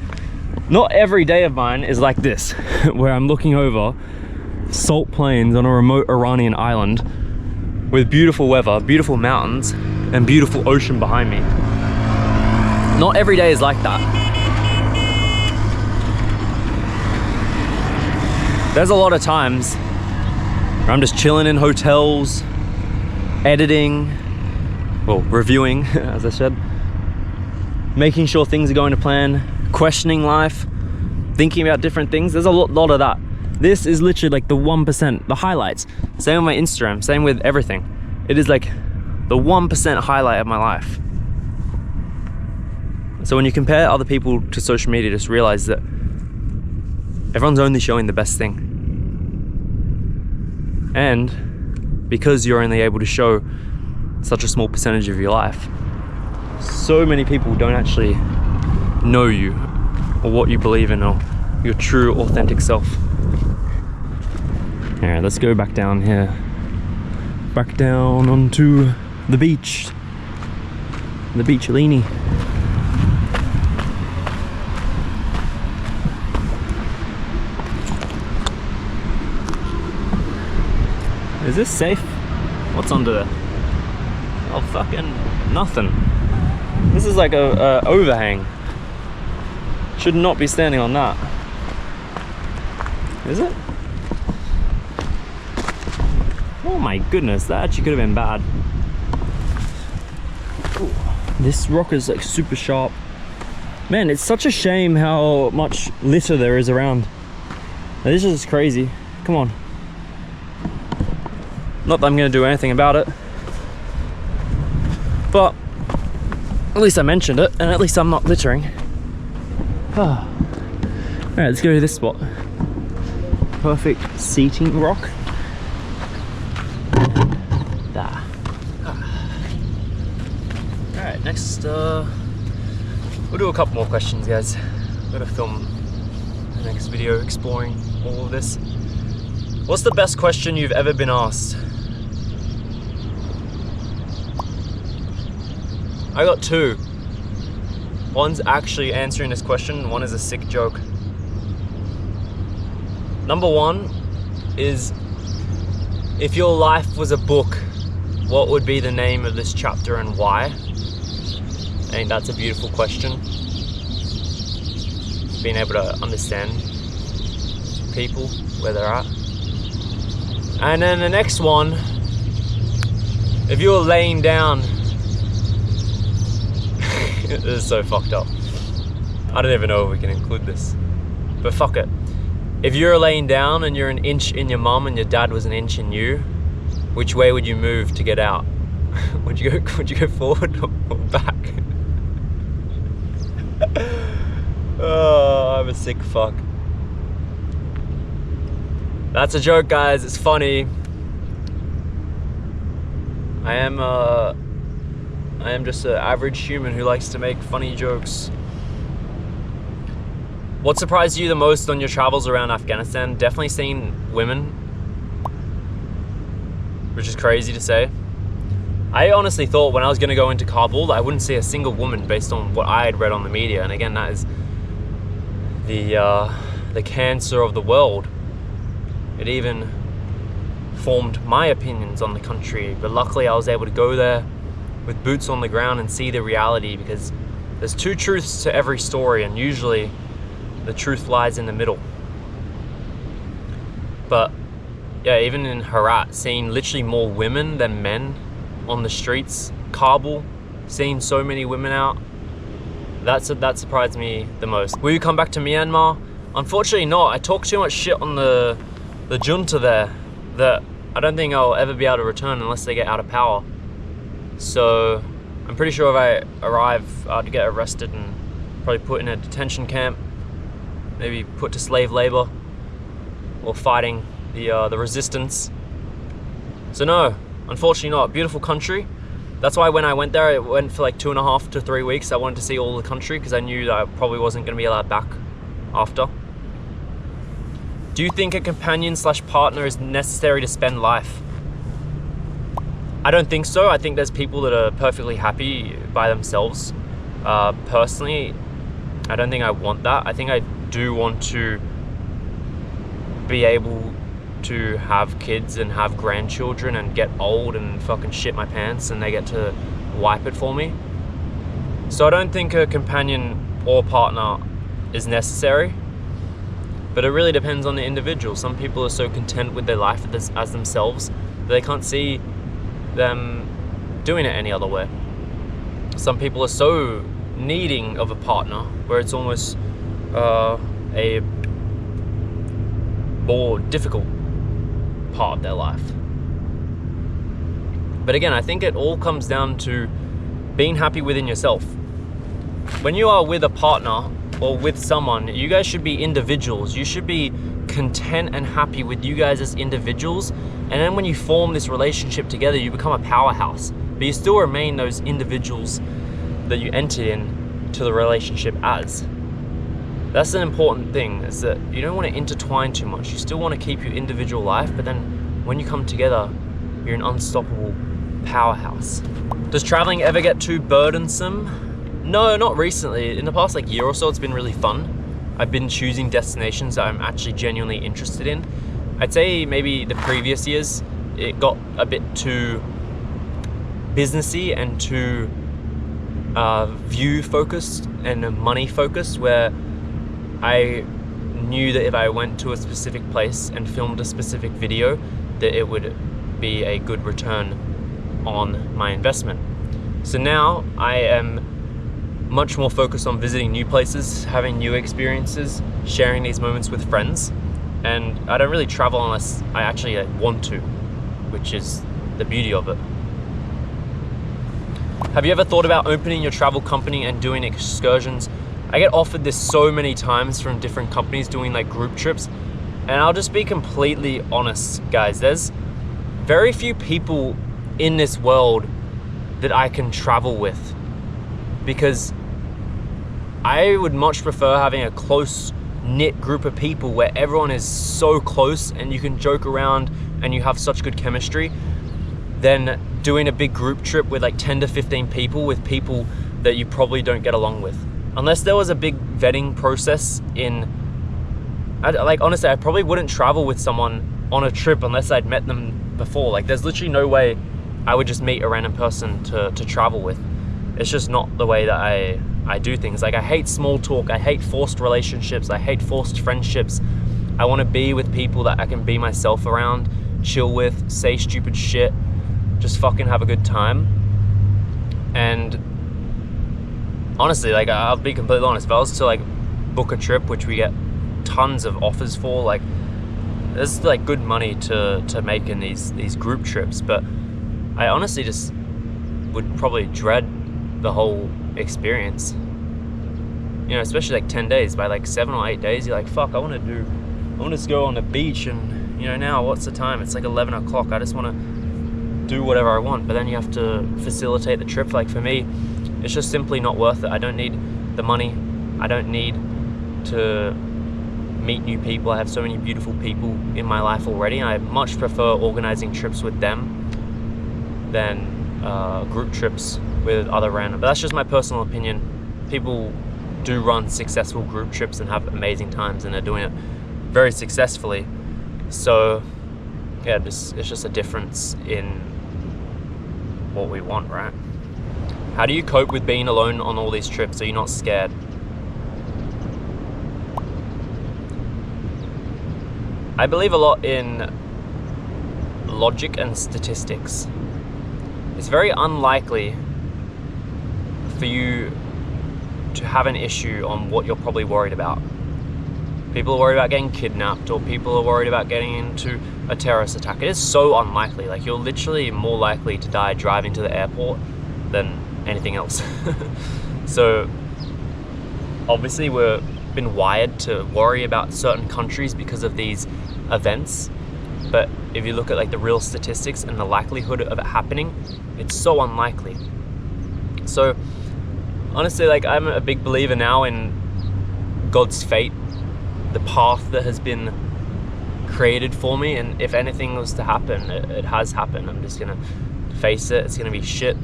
Not every day of mine is like this, where I'm looking over salt plains on a remote Iranian island with beautiful weather, beautiful mountains, and beautiful ocean behind me. Not every day is like that. There's a lot of times where I'm just chilling in hotels, editing, well, reviewing, as I said, making sure things are going to plan, questioning life, thinking about different things. There's a lot of that. This is literally like the 1%, the highlights. Same with my Instagram, same with everything. It is like the 1% highlight of my life. So when you compare other people to social media, just realize that everyone's only showing the best thing. And because you're only able to show such a small percentage of your life, so many people don't actually know you or what you believe in or your true authentic self. All right, let's go back down here. Back down onto the beach. The beach-alini. Is this safe? What's under there? Oh, fucking nothing. This is like a overhang. Should not be standing on that. Is it? Oh my goodness, that actually could have been bad. Ooh. This rock is like super sharp. Man, it's such a shame how much litter there is around. This is crazy. Come on. Not that I'm gonna do anything about it, but at least I mentioned it, and at least I'm not littering. Alright, let's go to this spot. Perfect seating rock. There. Alright, next, we'll do a couple more questions, guys. I'm gonna film the next video exploring all of this. What's the best question you've ever been asked? I got two. One's actually answering this question, one is a sick joke. Number one is, if your life was a book, what would be the name of this chapter and why? I think that's a beautiful question. Being able to understand people, where they're at. And then the next one, if you were laying down, this is so fucked up. I don't even know if we can include this, but fuck it. If you're laying down and you're an inch in your mum and your dad was an inch in you, which way would you move to get out? Would you go forward or back? Oh, I'm a sick fuck. That's a joke, guys. It's funny. I am just an average human who likes to make funny jokes. What surprised you the most on your travels around Afghanistan? Definitely seeing women, which is crazy to say. I honestly thought when I was going to go into Kabul that I wouldn't see a single woman based on what I had read on the media. And again, that is the cancer of the world. It even formed my opinions on the country. But luckily I was able to go there with boots on the ground and see the reality, because there's two truths to every story, and usually the truth lies in the middle. But yeah, even in Herat, seeing literally more women than men on the streets. Kabul, seeing so many women out, that surprised me the most. Will you come back to Myanmar? Unfortunately not. I talk too much shit on the junta there that I don't think I'll ever be able to return unless they get out of power. So I'm pretty sure if I arrive, I'd get arrested and probably put in a detention camp, maybe put to slave labor or fighting the resistance. So no, unfortunately not. Beautiful country. That's why when I went there, I went for like 2.5 to 3 weeks. I wanted to see all the country because I knew that I probably wasn't going to be allowed back after. Do you think a companion/partner is necessary to spend life? I don't think so. I think there's people that are perfectly happy by themselves. Personally, I don't think I want that. I think I do want to be able to have kids and have grandchildren and get old and fucking shit my pants and they get to wipe it for me. So I don't think a companion or partner is necessary, but it really depends on the individual. Some people are so content with their life as themselves that they can't see them doing it any other way. Some people are so needing of a partner where it's almost a more difficult part of their life. But again, I think it all comes down to being happy within yourself. When you are with a partner or with someone, you guys should be individuals. You should be content and happy with you guys as individuals. And then when you form this relationship together, you become a powerhouse. But you still remain those individuals that you entered into the relationship as. That's an important thing, is that you don't want to intertwine too much. You still want to keep your individual life, but then when you come together, you're an unstoppable powerhouse. Does traveling ever get too burdensome? No, not recently. In the past year or so, it's been really fun. I've been choosing destinations that I'm actually genuinely interested in. I'd say maybe the previous years, it got a bit too businessy and too view focused and money focused, where I knew that if I went to a specific place and filmed a specific video, that it would be a good return on my investment. So now I am much more focused on visiting new places, having new experiences, sharing these moments with friends, and I don't really travel unless I actually want to, which is the beauty of it. Have you ever thought about opening your travel company and doing excursions? I get offered this so many times from different companies doing like group trips, and I'll just be completely honest, guys. There's very few people in this world that I can travel with, because I would much prefer having a close knit group of people where everyone is so close and you can joke around and you have such good chemistry, than doing a big group trip with like 10 to 15 people with people that you probably don't get along with. Unless there was a big vetting process honestly, I probably wouldn't travel with someone on a trip unless I'd met them before. Like, there's literally no way I would just meet a random person to travel with. It's just not the way that I do things. Like, I hate small talk, I hate forced relationships, I hate forced friendships. I want to be with people that I can be myself around, chill with, say stupid shit, just fucking have a good time. And honestly, like, I'll be completely honest, if I was to like book a trip, which we get tons of offers for, like, there's like good money to make in these group trips, but I honestly just would probably dread the whole experience. You know, especially like 10 days. By like 7 or 8 days, you're like, fuck, I want to just go on the beach, and you know, now what's the time? It's like 11 o'clock. I just want to do whatever I want. But then you have to facilitate the trip. Like, for me, it's just simply not worth it. I don't need the money. I don't need to meet new people. I have so many beautiful people in my life already. I much prefer organizing trips with them than group trips with other random. But that's just my personal opinion. People do run successful group trips and have amazing times, and they're doing it very successfully. So yeah, it's just a difference in what we want, right? How do you cope with being alone on all these trips? Are you not scared? I believe a lot in logic and statistics. It's very unlikely for you to have an issue on what you're probably worried about. People are worried about getting kidnapped, or people are worried about getting into a terrorist attack. It is so unlikely. Like, you're literally more likely to die driving to the airport than anything else. So obviously we've been wired to worry about certain countries because of these events, but if you look at like the real statistics and the likelihood of it happening, it's so unlikely. So honestly, like, I'm a big believer now in God's fate, the path that has been created for me, and if anything was to happen, it has happened. I'm just gonna face it. It's gonna be shit,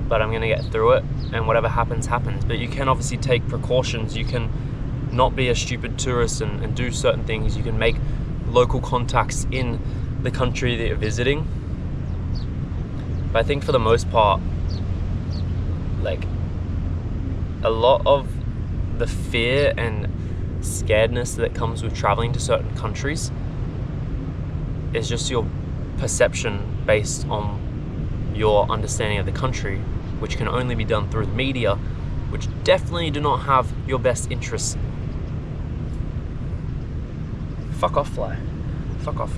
but I'm gonna get through it, and whatever happens, happens. But you can obviously take precautions. You can not be a stupid tourist and do certain things. You can make local contacts in the country that you're visiting. But I think for the most part, like, a lot of the fear and scaredness that comes with traveling to certain countries is just your perception based on your understanding of the country, which can only be done through the media, which definitely do not have your best interests. Fuck off, fly. Fuck off.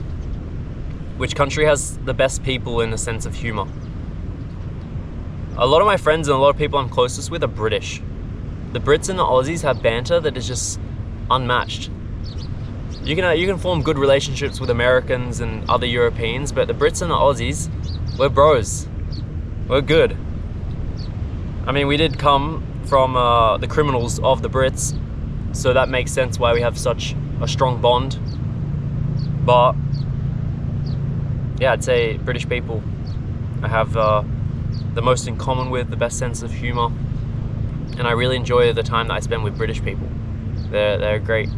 Which country has the best people in the sense of humor? A lot of my friends and a lot of people I'm closest with are British. The Brits and the Aussies have banter that is just unmatched. You can form good relationships with Americans and other Europeans, but the Brits and the Aussies, we're bros. We're good. I mean, we did come from the criminals of the Brits, so that makes sense why we have such a strong bond. But yeah, I'd say British people I have the most in common with, the best sense of humor, and I really enjoy the time that I spend with British people. They're a great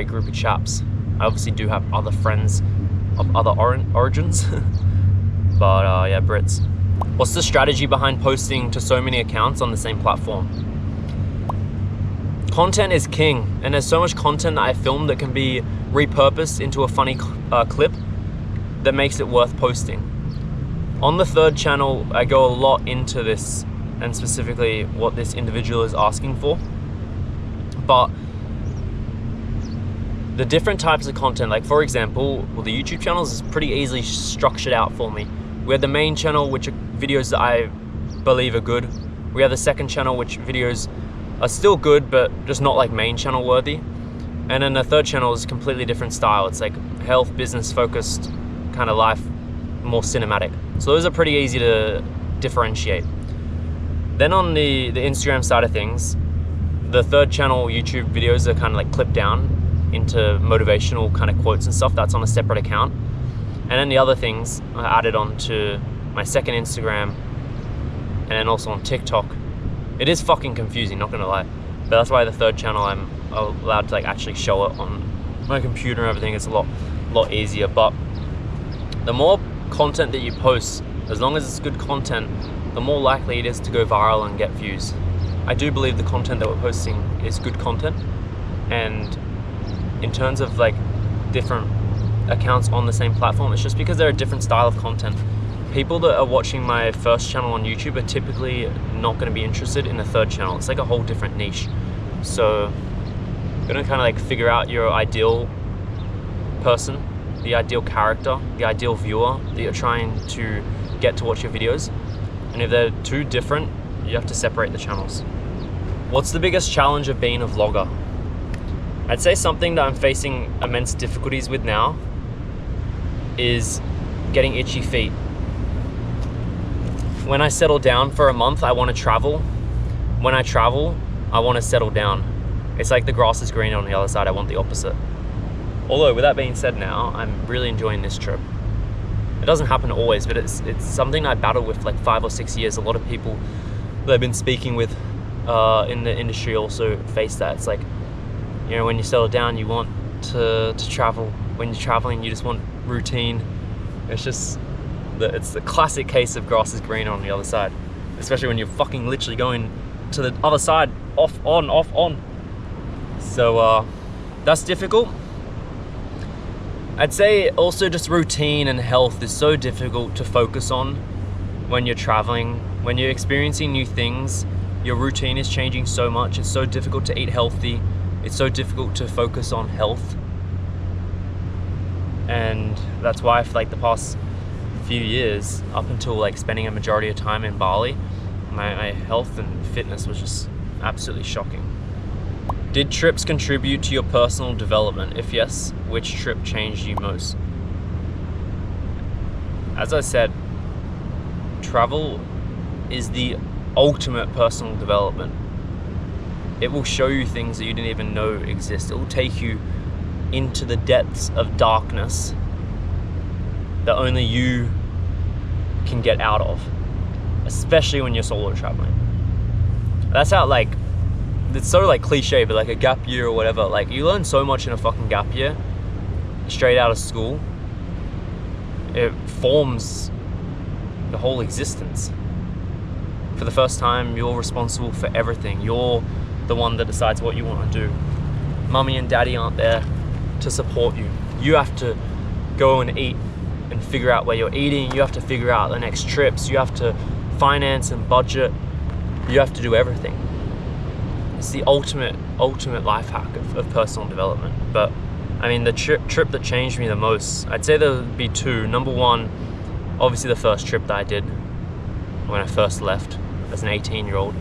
group of chaps. I obviously do have other friends of other origins, but yeah, Brits. What's the strategy behind posting to so many accounts on the same platform? Content is king, and there's so much content that I filmed that can be repurposed into a funny clip that makes it worth posting. On the third channel, I go a lot into this, and specifically what this individual is asking for. But the different types of content, like for example, well, the YouTube channels is pretty easily structured out for me. We have the main channel, which are videos that I believe are good. We have the second channel, which videos are still good, but just not like main channel worthy. And then the third channel is a completely different style. It's like health, business focused kind of life, more cinematic. So those are pretty easy to differentiate. Then on the Instagram side of things, the third channel YouTube videos are kind of like clipped down into motivational kind of quotes and stuff. That's on a separate account. And then the other things are added on to my second Instagram and then also on TikTok. It is fucking confusing, not gonna lie. But that's why the third channel I'm allowed to like actually show it on my computer and everything. It's a lot easier. But the more content that you post, as long as it's good content, the more likely it is to go viral and get views. I do believe the content that we're posting is good content. And in terms of like different accounts on the same platform, it's just because they're a different style of content. People that are watching my first channel on YouTube are typically not going to be interested in the third channel. It's like a whole different niche. So you're going to kind of like figure out your ideal person, the ideal character, the ideal viewer that you're trying to get to watch your videos. And if they're too different, you have to separate the channels. What's the biggest challenge of being a vlogger? I'd say something that I'm facing immense difficulties with now is getting itchy feet. When I settle down for a month, I want to travel. When I travel, I want to settle down. It's like the grass is greener on the other side. I want the opposite. Although with that being said now, I'm really enjoying this trip. It doesn't happen always, but it's something I battled with like 5 or 6 years. A lot of people that I've been speaking with in the industry also face that. It's like, you know, when you settle down, you want to travel. When you're traveling, you just want routine. It's just, it's the classic case of grass is greener on the other side. Especially when you're fucking literally going to the other side, off, on. So that's difficult. I'd say also just routine and health is so difficult to focus on when you're traveling. When you're experiencing new things, your routine is changing so much. It's so difficult to eat healthy. It's so difficult to focus on health. And that's why for like the past few years, up until like spending a majority of time in Bali, my health and fitness was just absolutely shocking. Did trips contribute to your personal development? If yes, which trip changed you most? As I said, travel is the ultimate personal development. It will show you things that you didn't even know exist. It will take you into the depths of darkness that only you can get out of, especially when you're solo traveling. That's how, like, it's so like cliche, but like a gap year or whatever, like you learn so much in a fucking gap year straight out of school. It forms the whole existence. For the first time, you're responsible for everything. You're the one that decides what you want to do. Mummy and daddy aren't there to support you. You have to go and eat and figure out where you're eating. You have to figure out the next trips. You have to finance and budget. You have to do everything. It's the ultimate life hack of personal development. But I mean, the trip that changed me the most, I'd say there would be two. Number one, obviously the first trip that I did when I first left as an 18-year-old.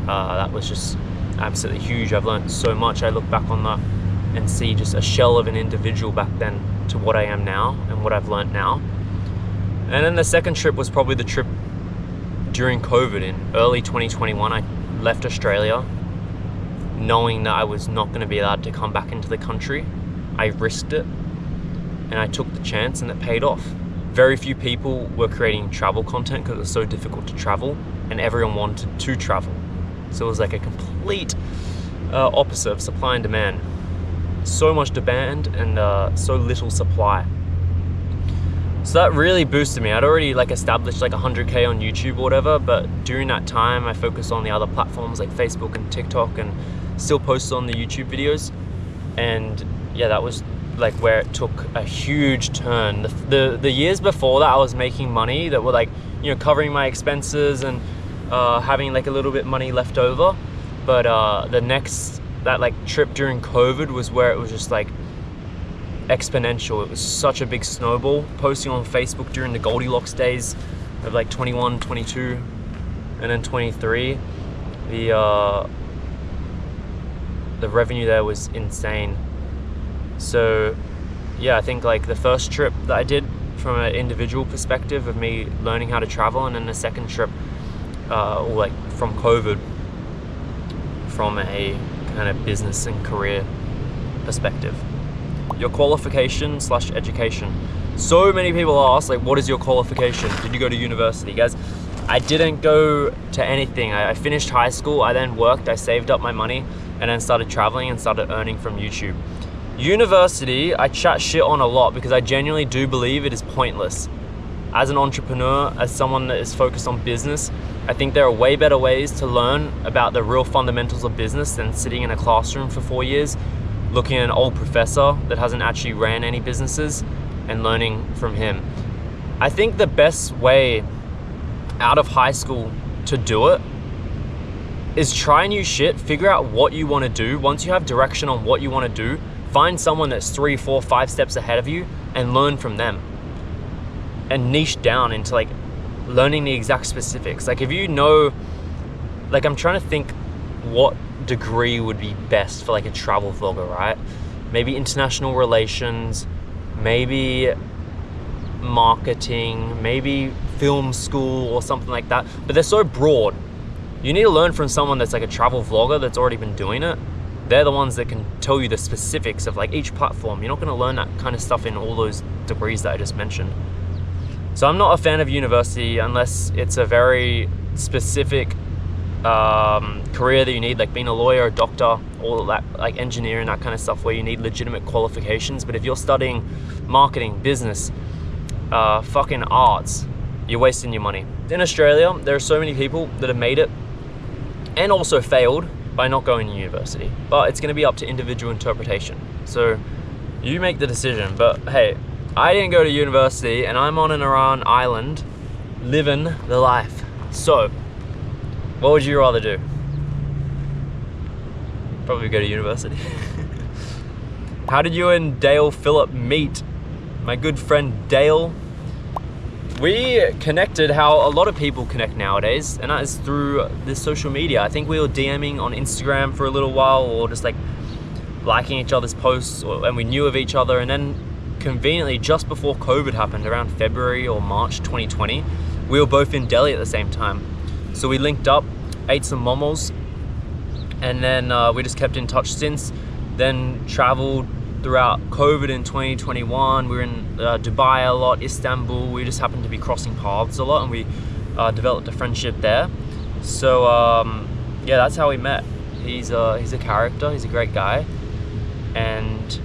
That was just absolutely huge. I've learned so much. I look back on that and see just a shell of an individual back then to what I am now and what I've learned now. And then the second trip was probably the trip during COVID in early 2021. I left Australia knowing that I was not going to be allowed to come back into the country. I risked it and I took the chance, and it paid off. Very few people were creating travel content because it was so difficult to travel, and everyone wanted to travel. So it was like a complete opposite of supply and demand. So much demand and so little supply. So that really boosted me. I'd already like established like 100K on YouTube or whatever, but during that time I focused on the other platforms like Facebook and TikTok, and still posted on the YouTube videos. And yeah, that was like where it took a huge turn. The years before that, I was making money that were like, you know, covering my expenses and having like a little bit money left over. But that like trip during COVID was where it was just like exponential. It was such a big snowball. Posting on Facebook during the Goldilocks days of like 21, 22, and then 23, the revenue there was insane. So yeah, I think like the first trip that I did from an individual perspective of me learning how to travel, and then the second trip like from COVID from a kind of business and career perspective. Your qualification / education. So many people ask like, what is your qualification? Did you go to university? Guys, I didn't go to anything. I finished high school, I then worked, I saved up my money, and then started traveling and started earning from YouTube. University, I chat shit on a lot because I genuinely do believe it is pointless. As an entrepreneur, as someone that is focused on business, I think there are way better ways to learn about the real fundamentals of business than sitting in a classroom for 4 years, looking at an old professor that hasn't actually ran any businesses and learning from him. I think the best way out of high school to do it is try new shit, figure out what you want to do. Once you have direction on what you want to do, find someone that's 3, 4, 5 steps ahead of you and learn from them. And niche down into like learning the exact specifics. Like if you know, like I'm trying to think what degree would be best for like a travel vlogger, right? Maybe international relations, maybe marketing, maybe film school or something like that. But they're so broad. You need to learn from someone that's like a travel vlogger that's already been doing it. They're the ones that can tell you the specifics of like each platform. You're not going to learn that kind of stuff in all those degrees that I just mentioned. So I'm not a fan of university unless it's a very specific career that you need, like being a lawyer, a doctor, all of that, like engineering, that kind of stuff where you need legitimate qualifications. But if you're studying marketing, business, fucking arts, you're wasting your money. In Australia, there are so many people that have made it and also failed by not going to university, but it's going to be up to individual interpretation. So you make the decision. But hey, I didn't go to university and I'm on an Iran island living the life. So what would you rather do? Probably go to university. How did you and Dale Phillip meet? My good friend Dale. We connected how a lot of people connect nowadays, and that is through this social media. I think we were DMing on Instagram for a little while, or just like liking each other's posts, and we knew of each other. And then conveniently, just before COVID happened, around February or March 2020, we were both in Delhi at the same time. So we linked up, ate some momos, and then we just kept in touch since. Then traveled throughout COVID in 2021. We were in Dubai a lot, Istanbul. We just happened to be crossing paths a lot, and we developed a friendship there. So yeah, that's how we met. He's a character, he's a great guy. And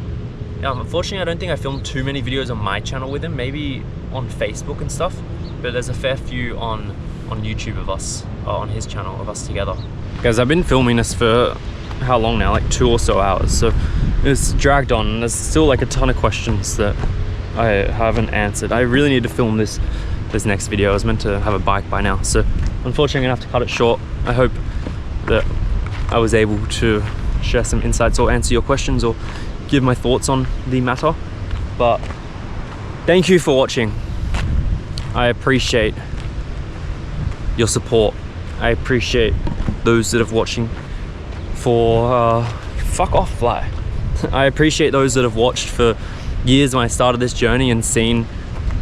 yeah, unfortunately, I don't think I filmed too many videos on my channel with him, maybe on Facebook and stuff, but there's a fair few on YouTube of us, on his channel, of us together. Guys, I've been filming this for how long now? Like 2 or so hours. So it's dragged on, and there's still like a ton of questions that I haven't answered. I really need to film this next video. I was meant to have a bike by now, so unfortunately I'm gonna have to cut it short. I hope that I was able to share some insights or answer your questions or give my thoughts on the matter. But thank you for watching. I appreciate your support. I appreciate those that are watching for fuck off, fly. I appreciate those that have watched for years when I started this journey and seen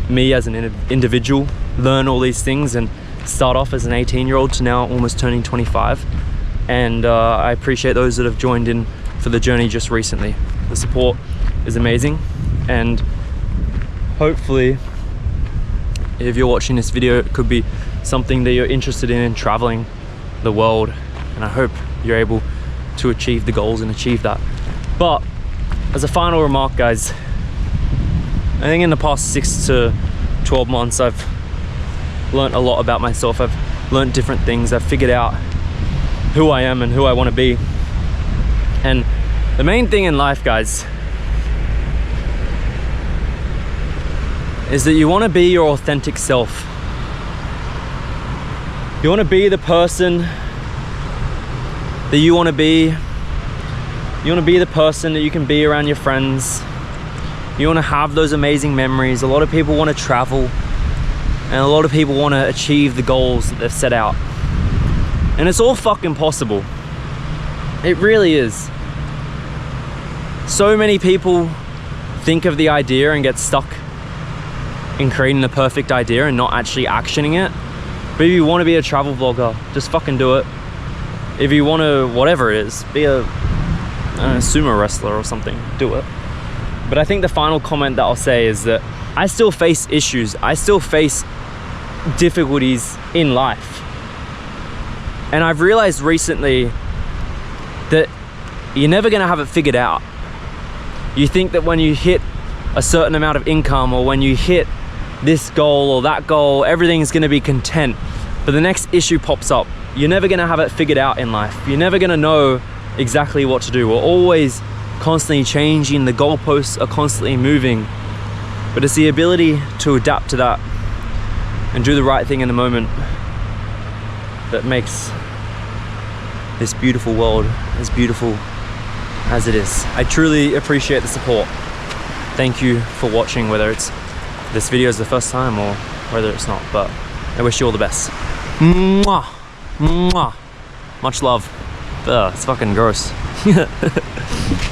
me as an individual learn all these things and start off as an 18-year-old to now almost turning 25. And I appreciate those that have joined in for the journey just recently. The support is amazing, and hopefully if you're watching this video, it could be something that you're interested in traveling the world, and I hope you're able to achieve the goals and achieve that. But as a final remark, guys, I think in the past 6 to 12 months, I've learned a lot about myself. I've learned different things. I've figured out who I am and who I want to be. And the main thing in life, guys, is that you want to be your authentic self. You want to be the person that you want to be. You want to be the person that you can be around your friends. You want to have those amazing memories. A lot of people want to travel, and a lot of people want to achieve the goals that they've set out. And it's all fucking possible. It really is. So many people think of the idea and get stuck in creating the perfect idea and not actually actioning it. But if you want to be a travel vlogger, just fucking do it. If you want to, whatever it is, be a sumo wrestler or something, do it. But I think the final comment that I'll say is that I still face issues. I still face difficulties in life. And I've realized recently that you're never gonna have it figured out. You think that when you hit a certain amount of income, or when you hit this goal or that goal, everything's gonna be content. But the next issue pops up. You're never gonna have it figured out in life. You're never gonna know exactly what to do. We're always constantly changing. The goalposts are constantly moving. But it's the ability to adapt to that and do the right thing in the moment that makes this beautiful world as beautiful as it is. I truly appreciate the support. Thank you for watching, whether it's this video is the first time or whether it's not, but I wish you all the best. Mwah! Mwah! Much love. Ugh, it's fucking gross.